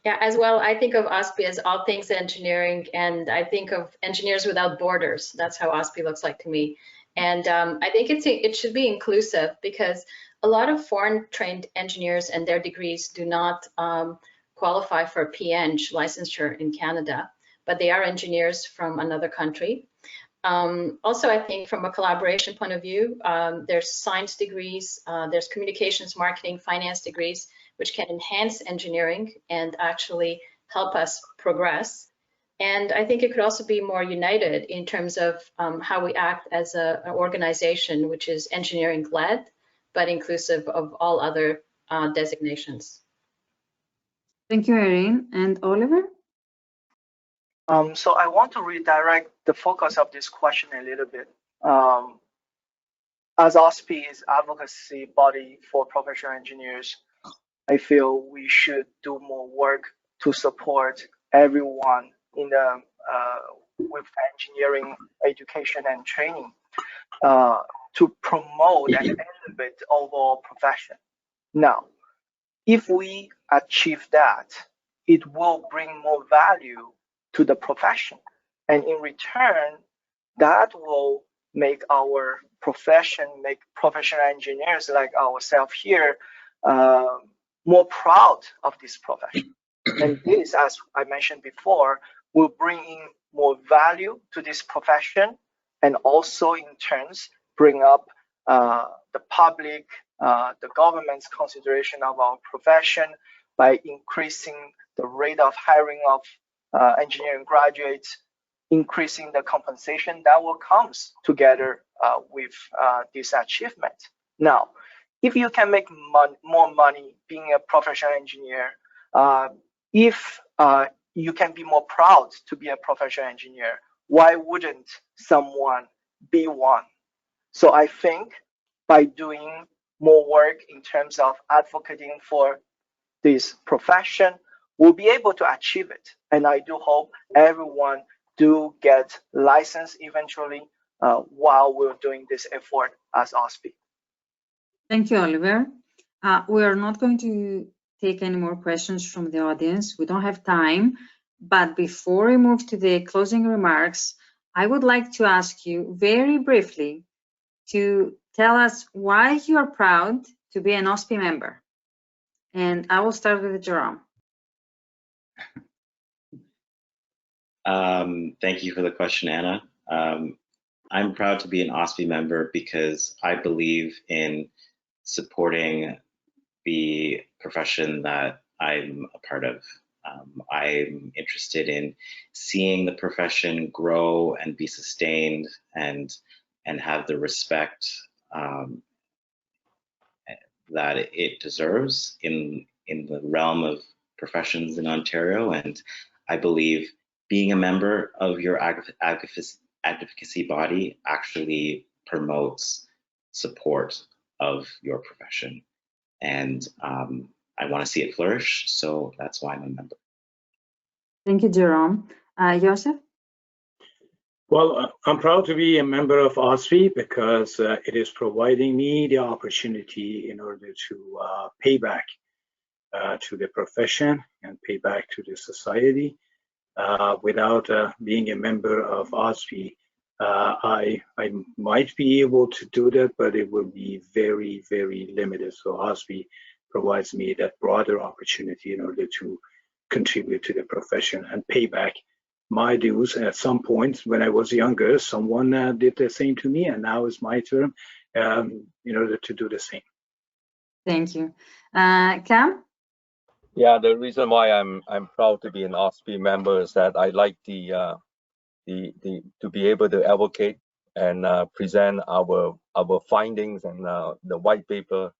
[SPEAKER 8] Yeah, as well, I think of OSPE as all things engineering, and I think of engineers without borders. That's how OSPE looks like to me. And I think it should be inclusive, because a lot of foreign trained engineers and their degrees do not qualify for P.Eng licensure in Canada, but they are engineers from another country. Also, I think from a collaboration point of view, there's science degrees, there's communications, marketing, finance degrees, which can enhance engineering and actually help us progress. And I think it could also be more united in terms of how we act as an organization, which is engineering-led, but inclusive of all other designations.
[SPEAKER 2] Thank you, Irene. And Oliver?
[SPEAKER 9] So I want to redirect the focus of this question a little bit. As OSPE is advocacy body for professional engineers, I feel we should do more work to support everyone in the with engineering education and training to promote and elevate the overall profession. Now, if we achieve that, it will bring more value to the profession, and in return, that will make our profession, make professional engineers like ourselves here more proud of this profession. And this, as I mentioned before, will bring in more value to this profession, and also in turns bring up the public, the government's consideration of our profession by increasing the rate of hiring of engineering graduates, increasing the compensation that will comes together with this achievement. Now, if you can make more money being a professional engineer, if you can be more proud to be a professional engineer, why wouldn't someone be one? So I think by doing more work in terms of advocating for this profession, we'll be able to achieve it. And I do hope everyone do get licensed eventually while we're doing this effort as OSPE.
[SPEAKER 2] Thank you, Oliver. We are not going to take any more questions from the audience. We don't have time. But before we move to the closing remarks, I would like to ask you very briefly to tell us why you are proud to be an OSPE member. And I will start with Jerome.
[SPEAKER 3] Thank you for the question, Anna. I'm proud to be an OSPE member because I believe in supporting the profession that I'm a part of. I'm interested in seeing the profession grow and be sustained and have the respect that it deserves in the realm of professions in Ontario. And I believe being a member of your advocacy body actually promotes support of your profession. And I want to see it flourish, so that's why I'm a member.
[SPEAKER 2] Thank you, Jerome. Yousef?
[SPEAKER 4] Well, I'm proud to be a member of OSPE because it is providing me the opportunity in order to pay back to the profession and pay back to the society. Without being a member of OSPE, I might be able to do that, but it will be very, very limited. So OSPE provides me that broader opportunity in order to contribute to the profession and pay back my dues. At some point when I was younger, someone did the same to me, and now it's my turn in order to do the same.
[SPEAKER 2] Thank you. Kam?
[SPEAKER 5] Yeah, the reason why I'm proud to be an OSPE member is that I like to be able to advocate and present our findings and the white paper.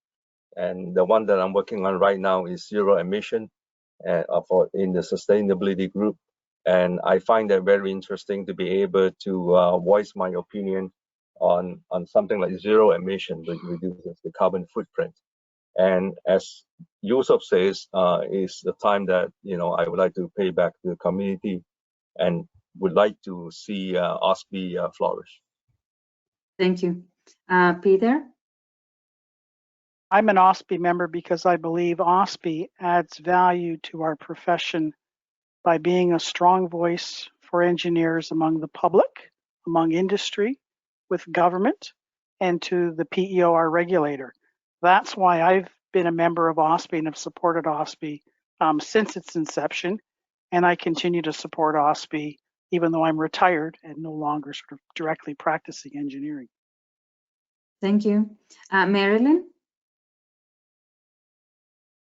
[SPEAKER 5] And the one that I'm working on right now is zero emission in the sustainability group. And I find that very interesting to be able to voice my opinion on something like zero emission, which reduces the carbon footprint. And as Yousef says, is the time that I would like to pay back to the community and would like to see OSPE flourish.
[SPEAKER 2] Thank you. Peter?
[SPEAKER 6] I'm an OSPE member because I believe OSPE adds value to our profession by being a strong voice for engineers among the public, among industry, with government, and to the PEO, our regulator. That's why I've been a member of OSPE and have supported OSPE since its inception, and I continue to support OSPE even though I'm retired and no longer sort of directly practicing engineering.
[SPEAKER 2] Thank you. Marilyn?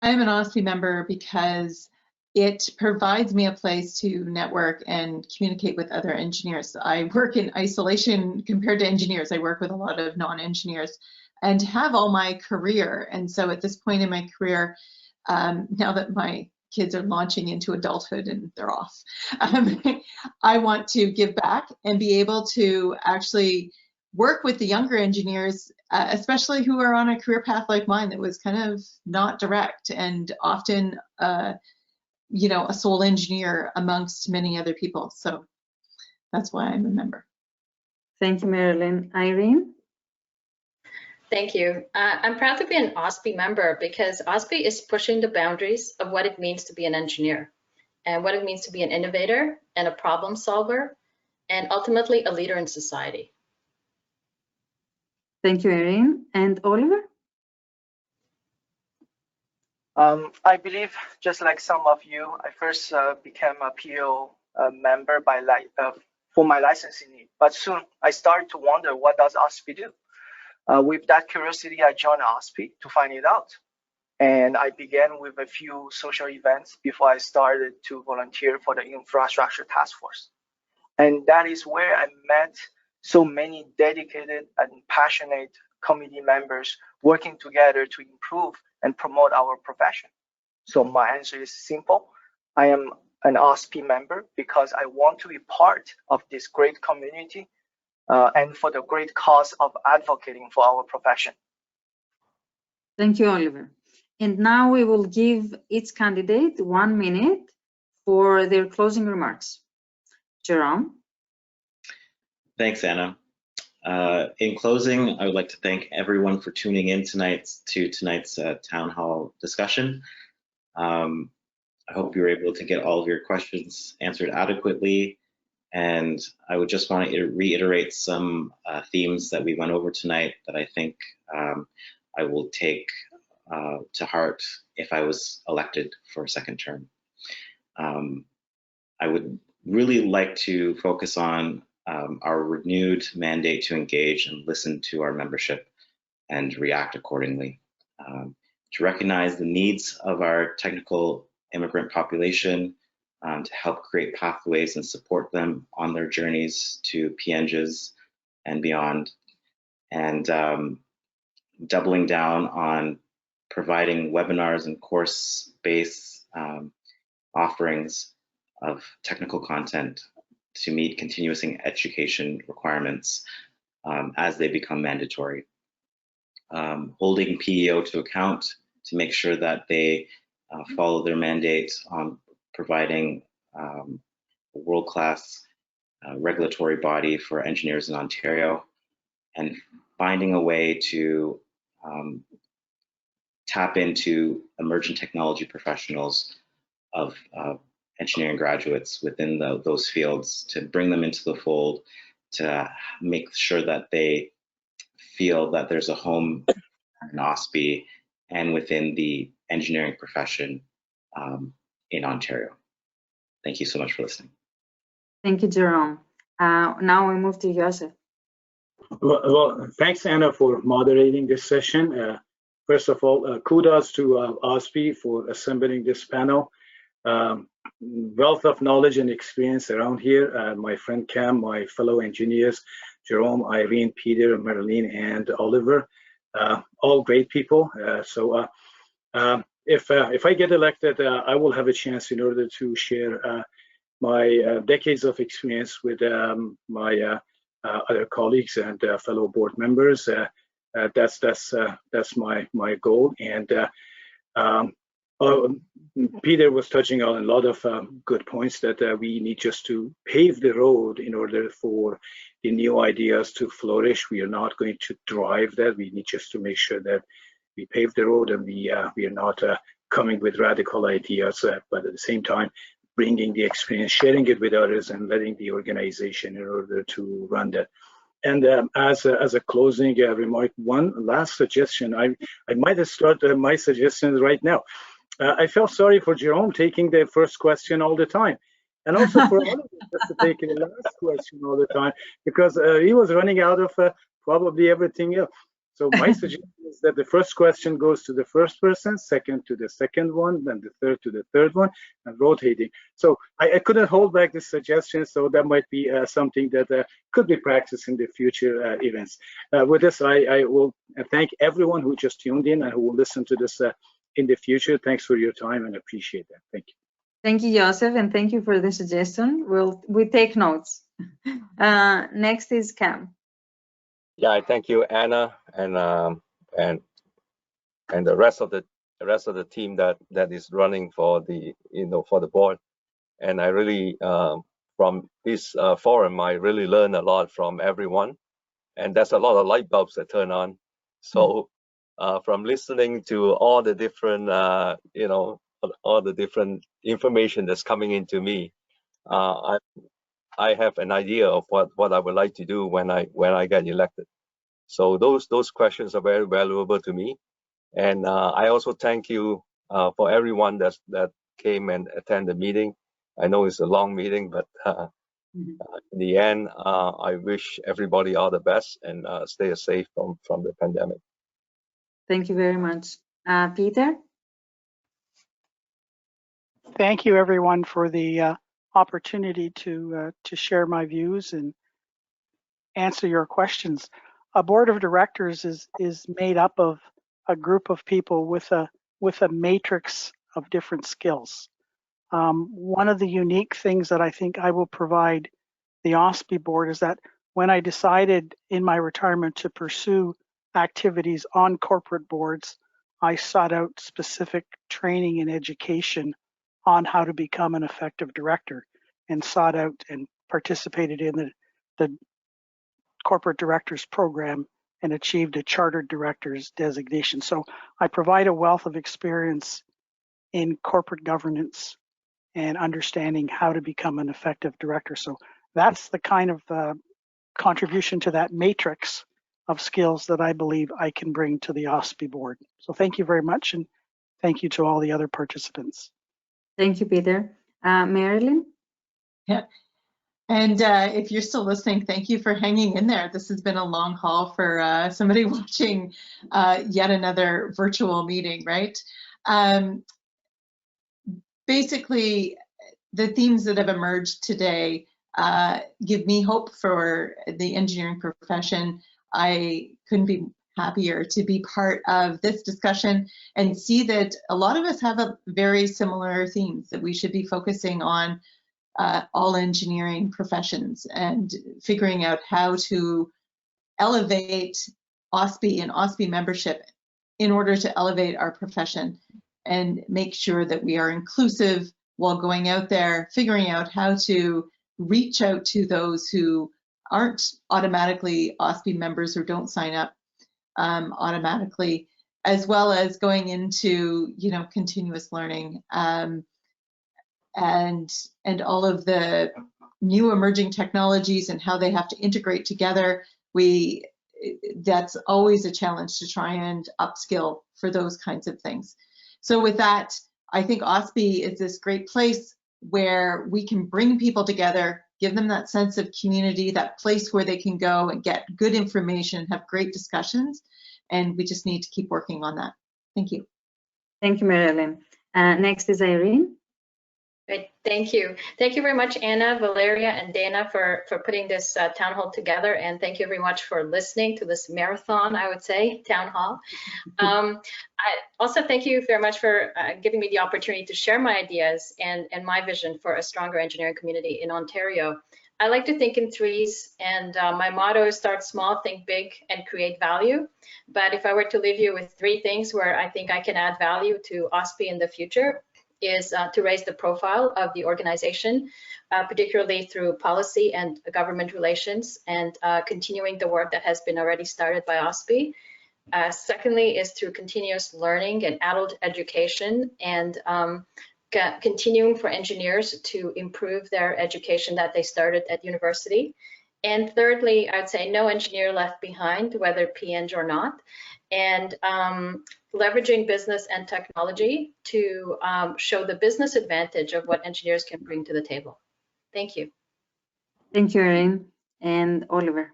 [SPEAKER 7] I am an OSPE member because it provides me a place to network and communicate with other engineers. I work in isolation compared to engineers. I work with a lot of non-engineers and have all my career. And so at this point in my career, now that my kids are launching into adulthood and they're off, I want to give back and be able to actually work with the younger engineers, especially who are on a career path like mine that was kind of not direct and often, a sole engineer amongst many other people. So that's why I'm a member.
[SPEAKER 2] Thank you, Marilyn. Irene?
[SPEAKER 8] Thank you. I'm proud to be an OSPE member because OSPE is pushing the boundaries of what it means to be an engineer and what it means to be an innovator and a problem solver and ultimately a leader in society.
[SPEAKER 2] Thank you, Irene. And Oliver?
[SPEAKER 9] I believe, just like some of you, I first became a PO member for my licensing need. But soon I started to wonder, what does OSPE do? With that curiosity, I joined OSPE to find it out. And I began with a few social events before I started to volunteer for the infrastructure task force. And that is where I met so many dedicated and passionate committee members working together to improve and promote our profession. So my answer is simple. I am an OSPE member because I want to be part of this great community and for the great cause of advocating for our profession.
[SPEAKER 2] Thank you, Oliver. And now we will give each candidate 1 minute for their closing remarks. Jerome?
[SPEAKER 3] Thanks, Anna. In closing, I would like to thank everyone for tuning in to tonight's town hall discussion. I hope you were able to get all of your questions answered adequately. And I would just want to reiterate some themes that we went over tonight that I think I will take to heart if I was elected for a second term. I would really like to focus on our renewed mandate to engage and listen to our membership and react accordingly. To recognize the needs of our technical immigrant population, to help create pathways and support them on their journeys to P.Engs and beyond, and doubling down on providing webinars and course-based offerings of technical content to meet continuous education requirements as they become mandatory. Holding PEO to account to make sure that they follow their mandate on providing a world-class regulatory body for engineers in Ontario, and finding a way to tap into emerging technology professionals of engineering graduates within those fields, to bring them into the fold, to make sure that they feel that there's a home in OSPE and within the engineering profession in Ontario. Thank you so much for listening.
[SPEAKER 2] Thank you, Jerome. Now we move to Yousef.
[SPEAKER 4] Well, thanks, Anna, for moderating this session. First of all, kudos to OSPE for assembling this panel. Wealth of knowledge and experience around here. My friend Kam, my fellow engineers, Jerome, Irene, Peter, Marilyn, and Oliver, all great people. If I get elected, I will have a chance in order to share my decades of experience with my other colleagues and fellow board members. That's my goal. And Peter was touching on a lot of good points that we need just to pave the road in order for the new ideas to flourish. We are not going to drive that. We need just to make sure that we pave the road, and we are not coming with radical ideas, but at the same time bringing the experience, sharing it with others, and letting the organization in order to run that. And as a closing remark, one last suggestion. I might have started my suggestions right now. I felt sorry for Jerome taking the first question all the time, and also for all of us to take the last question all the time, because he was running out of probably everything else. So my suggestion is that the first question goes to the first person, second to the second one, then the third to the third one, and rotating. So I couldn't hold back this suggestion, so that might be something that could be practiced in the future events. With this, I will thank everyone who just tuned in and who will listen to this in the future. Thanks for your time, and appreciate that. Thank you.
[SPEAKER 2] Thank you, Yousef, and thank you for the suggestion. We take notes. Next is Kam.
[SPEAKER 5] Yeah, thank you, Anna, and the rest of the team that is running for the for the board. And I really from this forum, I really learned a lot from everyone, and there's a lot of light bulbs that turn on. So from listening to all the different all the different information that's coming into me, I have an idea of what I would like to do when I get elected. So those questions are very valuable to me, and I also thank you for everyone that came and attended the meeting. I know it's a long meeting, but in the end, I wish everybody all the best and stay safe from the pandemic.
[SPEAKER 2] Thank you very much, Peter.
[SPEAKER 6] Thank you, everyone, for the opportunity to share my views and answer your questions. A board of directors is made up of a group of people with a matrix of different skills. One of the unique things that I think I will provide the OSPE board is that when I decided in my retirement to pursue activities on corporate boards, I sought out specific training and education on how to become an effective director, and sought out and participated in the corporate directors program and achieved a chartered director's designation. So I provide a wealth of experience in corporate governance and understanding how to become an effective director. So that's the kind of contribution to that matrix of skills that I believe I can bring to the OSPE board. So thank you very much, and thank you to all the other participants.
[SPEAKER 2] Thank you, Peter. Marilyn?
[SPEAKER 7] Yeah. And if you're still listening, thank you for hanging in there. This has been a long haul for somebody watching yet another virtual meeting, right? Basically, the themes that have emerged today give me hope for the engineering profession. I couldn't be happier to be part of this discussion and see that a lot of us have a very similar themes that we should be focusing on all engineering professions and figuring out how to elevate OSPE and OSPE membership in order to elevate our profession and make sure that we are inclusive while going out there, figuring out how to reach out to those who aren't automatically OSPE members or don't sign up automatically, as well as going into, you know, continuous learning and all of the new emerging technologies and how they have to integrate together. That's always a challenge to try and upskill for those kinds of things. So with that, I think OSPE is this great place where we can bring people together, give them that sense of community, that place where they can go and get good information, have great discussions, and we just need to keep working on that. Thank you.
[SPEAKER 2] Thank you, Marilyn. Next is Irene.
[SPEAKER 8] Great, thank you. Thank you very much, Anna, Valeria, and Dana for putting this town hall together. And thank you very much for listening to this marathon, I would say, town hall. I also thank you very much for giving me the opportunity to share my ideas and my vision for a stronger engineering community in Ontario. I like to think in threes, and my motto is start small, think big, and create value. But if I were to leave you with three things where I think I can add value to OSPE in the future, is to raise the profile of the organization, particularly through policy and government relations, and continuing the work that has been already started by OSPE. Secondly is through continuous learning and adult education, and continuing for engineers to improve their education that they started at university. And thirdly, I'd say no engineer left behind, whether P.Eng or not, and leveraging business and technology to show the business advantage of what engineers can bring to the table. Thank you.
[SPEAKER 2] Thank you, Irene. And Oliver.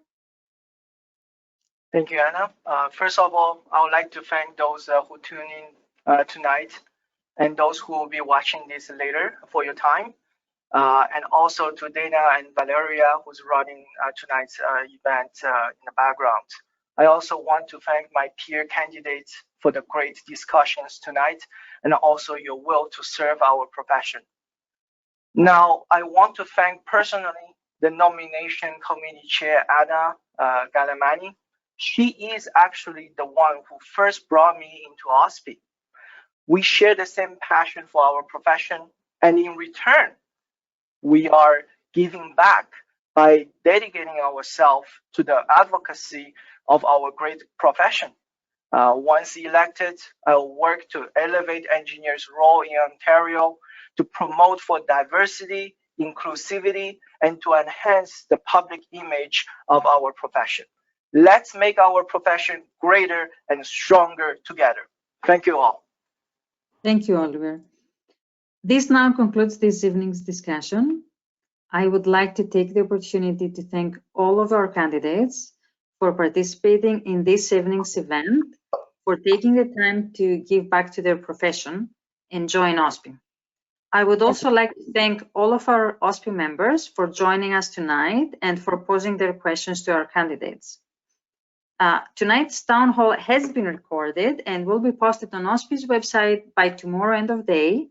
[SPEAKER 9] Thank you, Anna. First of all, I would like to thank those who tune in tonight and those who will be watching this later for your time. And also to Dana and Valeria, who's running tonight's event in the background. I also want to thank my peer candidates for the great discussions tonight and also your will to serve our profession. Now, I want to thank personally the nomination committee chair, Anna Gkalimani. She is actually the one who first brought me into OSPE. We share the same passion for our profession, and in return, we are giving back by dedicating ourselves to the advocacy of our great profession. Once elected, I will work to elevate engineers' role in Ontario, to promote for diversity, inclusivity, and to enhance the public image of our profession. Let's make our profession greater and stronger together. Thank you all.
[SPEAKER 2] Thank you, Oliver. This now concludes this evening's discussion. I would like to take the opportunity to thank all of our candidates for participating in this evening's event, for taking the time to give back to their profession and join OSPE. I would also like to thank all of our OSPE members for joining us tonight and for posing their questions to our candidates. Tonight's town hall has been recorded and will be posted on OSPE's website by tomorrow end of day,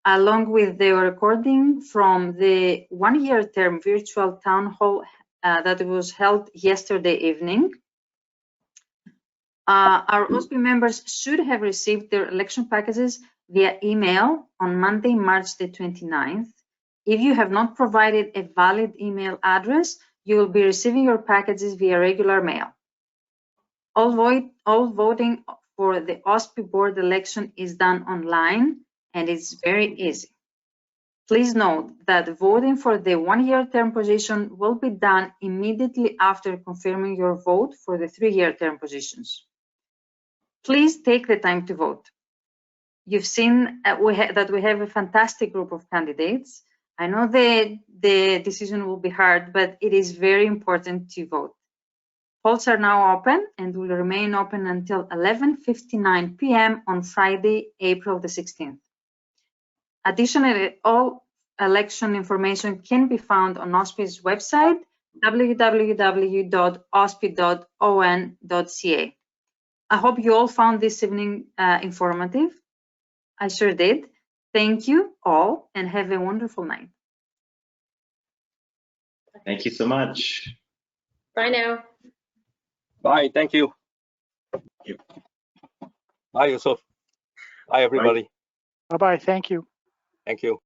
[SPEAKER 2] along with the recording from the one-year term virtual town hall that was held yesterday evening. Our OSPE members should have received their election packages via email on Monday, March the 29th. If you have not provided a valid email address, you will be receiving your packages via regular mail. All voting for the OSPE board election is done online, and it's very easy. Please note that voting for the one-year term position will be done immediately after confirming your vote for the three-year term positions. Please take the time to vote. You've seen that we have a fantastic group of candidates. I know the decision will be hard, but it is very important to vote. Polls are now open and will remain open until 11:59 p.m. on Friday, April the 16th. Additionally, all election information can be found on OSPE's website, www.ospe.on.ca. I hope you all found this evening informative. I sure did. Thank you all and have a wonderful night.
[SPEAKER 3] Thank you so much.
[SPEAKER 8] Bye now.
[SPEAKER 5] Bye. Thank you. Bye, Yousef. Bye, everybody.
[SPEAKER 6] Bye-bye. Thank you.
[SPEAKER 5] Thank you.